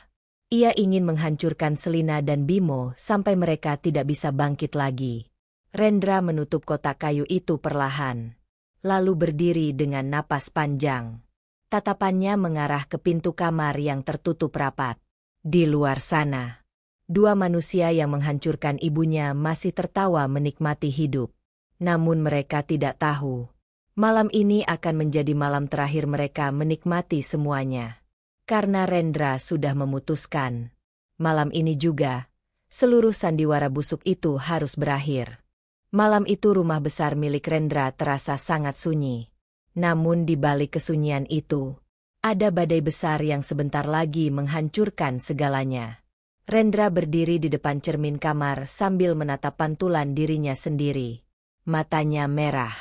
Ia ingin menghancurkan Selina dan Bimo sampai mereka tidak bisa bangkit lagi. Rendra menutup kotak kayu itu perlahan, lalu berdiri dengan napas panjang. Tatapannya mengarah ke pintu kamar yang tertutup rapat. Di luar sana, dua manusia yang menghancurkan ibunya masih tertawa menikmati hidup. Namun mereka tidak tahu, malam ini akan menjadi malam terakhir mereka menikmati semuanya. Karena Rendra sudah memutuskan, malam ini juga, seluruh sandiwara busuk itu harus berakhir. Malam itu rumah besar milik Rendra terasa sangat sunyi. Namun di balik kesunyian itu, ada badai besar yang sebentar lagi menghancurkan segalanya. Rendra berdiri di depan cermin kamar sambil menatap pantulan dirinya sendiri. Matanya merah,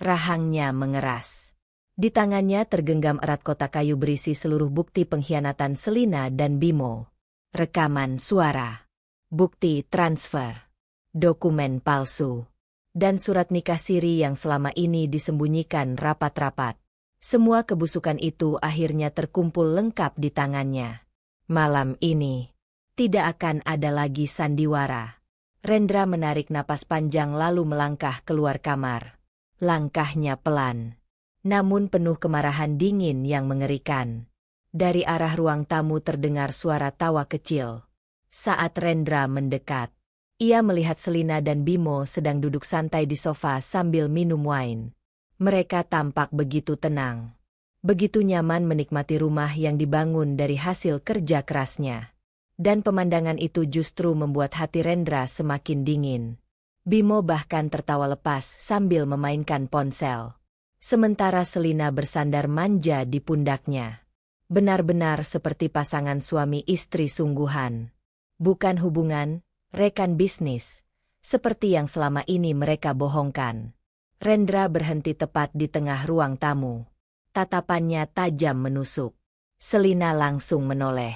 rahangnya mengeras. Di tangannya tergenggam erat kotak kayu berisi seluruh bukti pengkhianatan Selina dan Bimo. Rekaman suara, bukti transfer, dokumen palsu, dan surat nikah siri yang selama ini disembunyikan rapat-rapat. Semua kebusukan itu akhirnya terkumpul lengkap di tangannya. Malam ini, tidak akan ada lagi sandiwara. Rendra menarik napas panjang lalu melangkah keluar kamar. Langkahnya pelan, namun penuh kemarahan dingin yang mengerikan. Dari arah ruang tamu terdengar suara tawa kecil. Saat Rendra mendekat, ia melihat Selina dan Bimo sedang duduk santai di sofa sambil minum wine. Mereka tampak begitu tenang, begitu nyaman menikmati rumah yang dibangun dari hasil kerja kerasnya. Dan pemandangan itu justru membuat hati Rendra semakin dingin. Bimo bahkan tertawa lepas sambil memainkan ponsel. Sementara Selina bersandar manja di pundaknya. Benar-benar seperti pasangan suami istri sungguhan. Bukan hubungan, rekan bisnis, seperti yang selama ini mereka bohongkan. Rendra berhenti tepat di tengah ruang tamu. Tatapannya tajam menusuk. Selina langsung menoleh.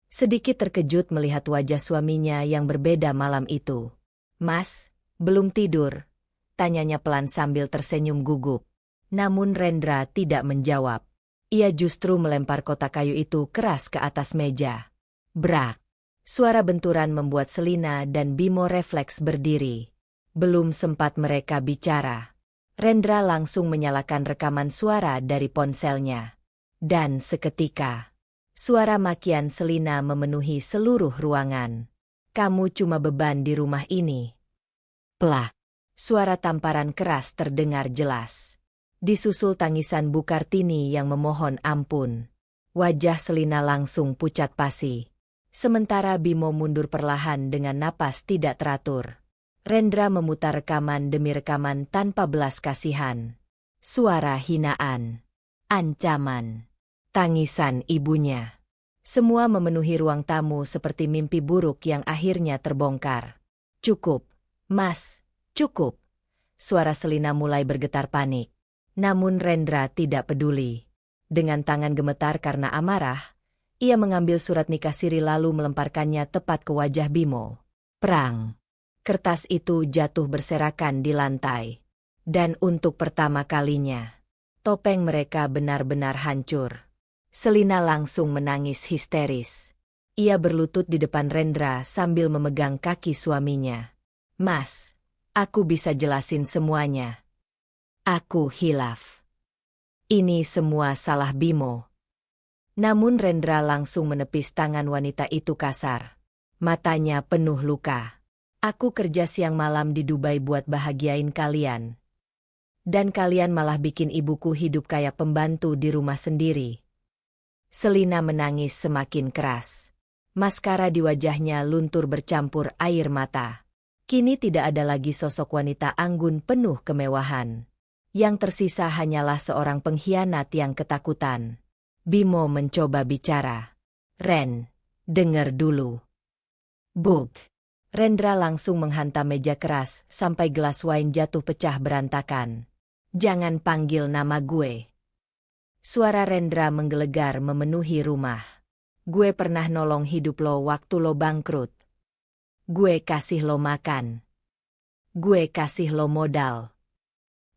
Sedikit terkejut melihat wajah suaminya yang berbeda malam itu. "Mas, belum tidur?" tanyanya pelan sambil tersenyum gugup. Namun Rendra tidak menjawab. Ia justru melempar kotak kayu itu keras ke atas meja. Brak! Suara benturan membuat Selina dan Bimo refleks berdiri. Belum sempat mereka bicara, Rendra langsung menyalakan rekaman suara dari ponselnya. Dan seketika, suara makian Selina memenuhi seluruh ruangan. "Kamu cuma beban di rumah ini." Plak! Suara tamparan keras terdengar jelas. Disusul tangisan Bu Kartini yang memohon ampun. Wajah Selina langsung pucat pasi. Sementara Bimo mundur perlahan dengan napas tidak teratur. Rendra memutar rekaman demi rekaman tanpa belas kasihan. Suara hinaan, ancaman, tangisan ibunya. Semua memenuhi ruang tamu seperti mimpi buruk yang akhirnya terbongkar. "Cukup, Mas, cukup." Suara Selina mulai bergetar panik. Namun Rendra tidak peduli. Dengan tangan gemetar karena amarah, ia mengambil surat nikah siri lalu melemparkannya tepat ke wajah Bimo. Perang. Kertas itu jatuh berserakan di lantai. Dan untuk pertama kalinya, topeng mereka benar-benar hancur. Selina langsung menangis histeris. Ia berlutut di depan Rendra sambil memegang kaki suaminya. "Mas, aku bisa jelasin semuanya." Aku hilaf. Ini semua salah Bimo. Namun Rendra langsung menepis tangan wanita itu kasar. Matanya penuh luka. Aku kerja siang malam di Dubai buat bahagiain kalian. Dan kalian malah bikin ibuku hidup kayak pembantu di rumah sendiri. Selina menangis semakin keras. Maskara di wajahnya luntur bercampur air mata. Kini tidak ada lagi sosok wanita anggun penuh kemewahan. Yang tersisa hanyalah seorang pengkhianat yang ketakutan. Bimo mencoba bicara. Ren, dengar dulu. Bug. Rendra langsung menghantam meja keras sampai gelas wine jatuh pecah berantakan. Jangan panggil nama gue. Suara Rendra menggelegar memenuhi rumah. Gue pernah nolong hidup lo waktu lo bangkrut. Gue kasih lo makan. Gue kasih lo modal.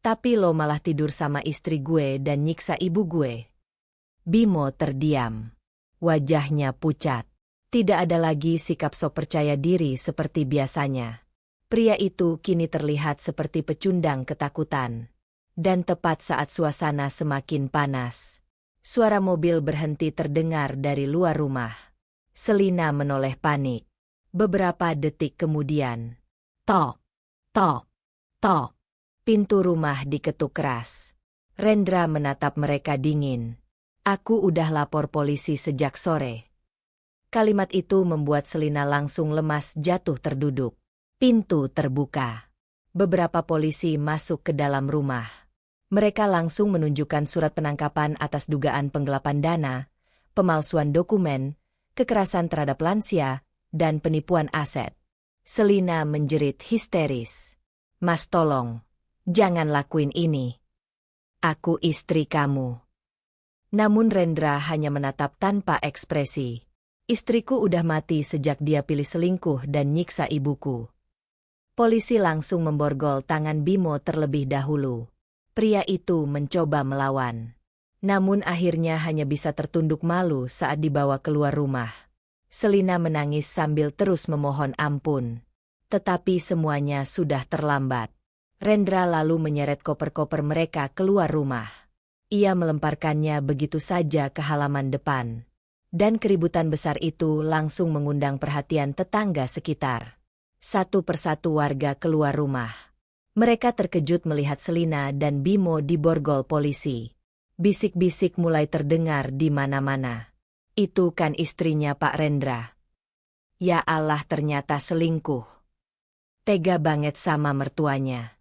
Tapi lo malah tidur sama istri gue dan nyiksa ibu gue. Bimo terdiam. Wajahnya pucat. Tidak ada lagi sikap sok percaya diri seperti biasanya. Pria itu kini terlihat seperti pecundang ketakutan. Dan tepat saat suasana semakin panas, suara mobil berhenti terdengar dari luar rumah. Selina menoleh panik. Beberapa detik kemudian, tok, tok, tok. Pintu rumah diketuk keras. Rendra menatap mereka dingin. Aku udah lapor polisi sejak sore. Kalimat itu membuat Selina langsung lemas jatuh terduduk. Pintu terbuka. Beberapa polisi masuk ke dalam rumah. Mereka langsung menunjukkan surat penangkapan atas dugaan penggelapan dana, pemalsuan dokumen, kekerasan terhadap lansia, dan penipuan aset. Selina menjerit histeris. Mas tolong. Jangan lakuin ini. Aku istri kamu. Namun Rendra hanya menatap tanpa ekspresi. Istriku udah mati sejak dia pilih selingkuh dan nyiksa ibuku. Polisi langsung memborgol tangan Bimo terlebih dahulu. Pria itu mencoba melawan. Namun akhirnya hanya bisa tertunduk malu saat dibawa keluar rumah. Selina menangis sambil terus memohon ampun. Tetapi semuanya sudah terlambat. Rendra lalu menyeret koper-koper mereka keluar rumah. Ia melemparkannya begitu saja ke halaman depan. Dan keributan besar itu langsung mengundang perhatian tetangga sekitar. Satu persatu warga keluar rumah. Mereka terkejut melihat Selina dan Bimo diborgol polisi. Bisik-bisik mulai terdengar di mana-mana. Itu kan istrinya Pak Rendra. Ya Allah, ternyata selingkuh. Tega banget sama mertuanya.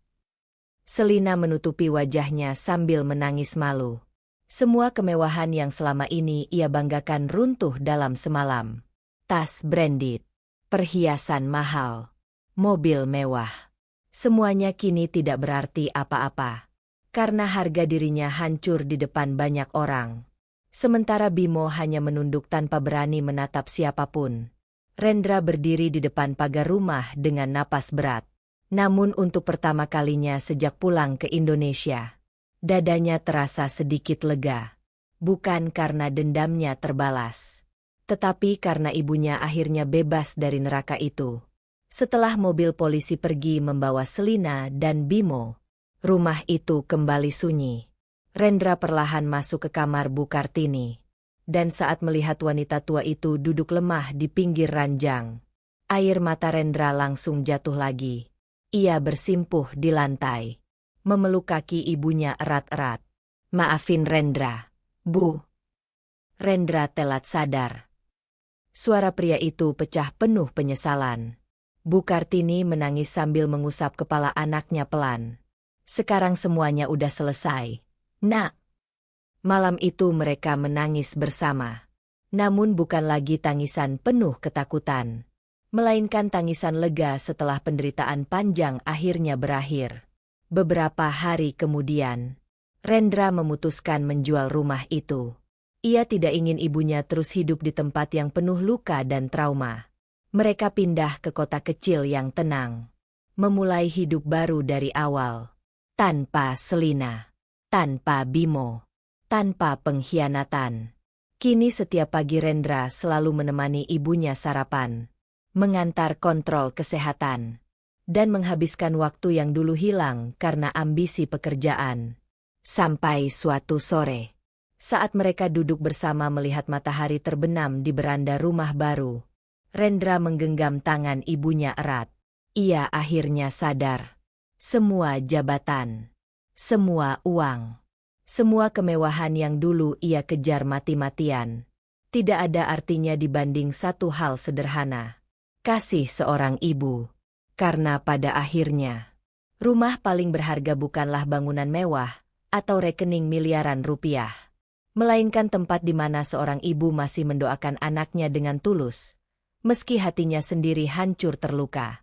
Selina menutupi wajahnya sambil menangis malu. Semua kemewahan yang selama ini ia banggakan runtuh dalam semalam. Tas branded, perhiasan mahal, mobil mewah. Semuanya kini tidak berarti apa-apa. Karena harga dirinya hancur di depan banyak orang. Sementara Bimo hanya menunduk tanpa berani menatap siapapun. Rendra berdiri di depan pagar rumah dengan napas berat. Namun untuk pertama kalinya sejak pulang ke Indonesia, dadanya terasa sedikit lega. Bukan karena dendamnya terbalas, tetapi karena ibunya akhirnya bebas dari neraka itu. Setelah mobil polisi pergi membawa Selina dan Bimo, rumah itu kembali sunyi. Rendra perlahan masuk ke kamar Bu Kartini. Dan saat melihat wanita tua itu duduk lemah di pinggir ranjang, air mata Rendra langsung jatuh lagi. Ia bersimpuh di lantai, memeluk kaki ibunya erat-erat. Maafin Rendra, Bu. Rendra telat sadar. Suara pria itu pecah penuh penyesalan. Bu Kartini menangis sambil mengusap kepala anaknya pelan. Sekarang semuanya udah selesai, Nak. Malam itu mereka menangis bersama. Namun bukan lagi tangisan penuh ketakutan. Melainkan tangisan lega setelah penderitaan panjang akhirnya berakhir. Beberapa hari kemudian, Rendra memutuskan menjual rumah itu. Ia tidak ingin ibunya terus hidup di tempat yang penuh luka dan trauma. Mereka pindah ke kota kecil yang tenang. Memulai hidup baru dari awal. Tanpa Selina. Tanpa Bimo. Tanpa pengkhianatan. Kini setiap pagi Rendra selalu menemani ibunya sarapan. Mengantar kontrol kesehatan, dan menghabiskan waktu yang dulu hilang karena ambisi pekerjaan. Sampai suatu sore, saat mereka duduk bersama melihat matahari terbenam di beranda rumah baru, Rendra menggenggam tangan ibunya erat. Ia akhirnya sadar. Semua jabatan, semua uang, semua kemewahan yang dulu ia kejar mati-matian, tidak ada artinya dibanding satu hal sederhana. Kasih seorang ibu. Karena pada akhirnya, rumah paling berharga bukanlah bangunan mewah atau rekening miliaran rupiah, melainkan tempat di mana seorang ibu masih mendoakan anaknya dengan tulus, meski hatinya sendiri hancur terluka.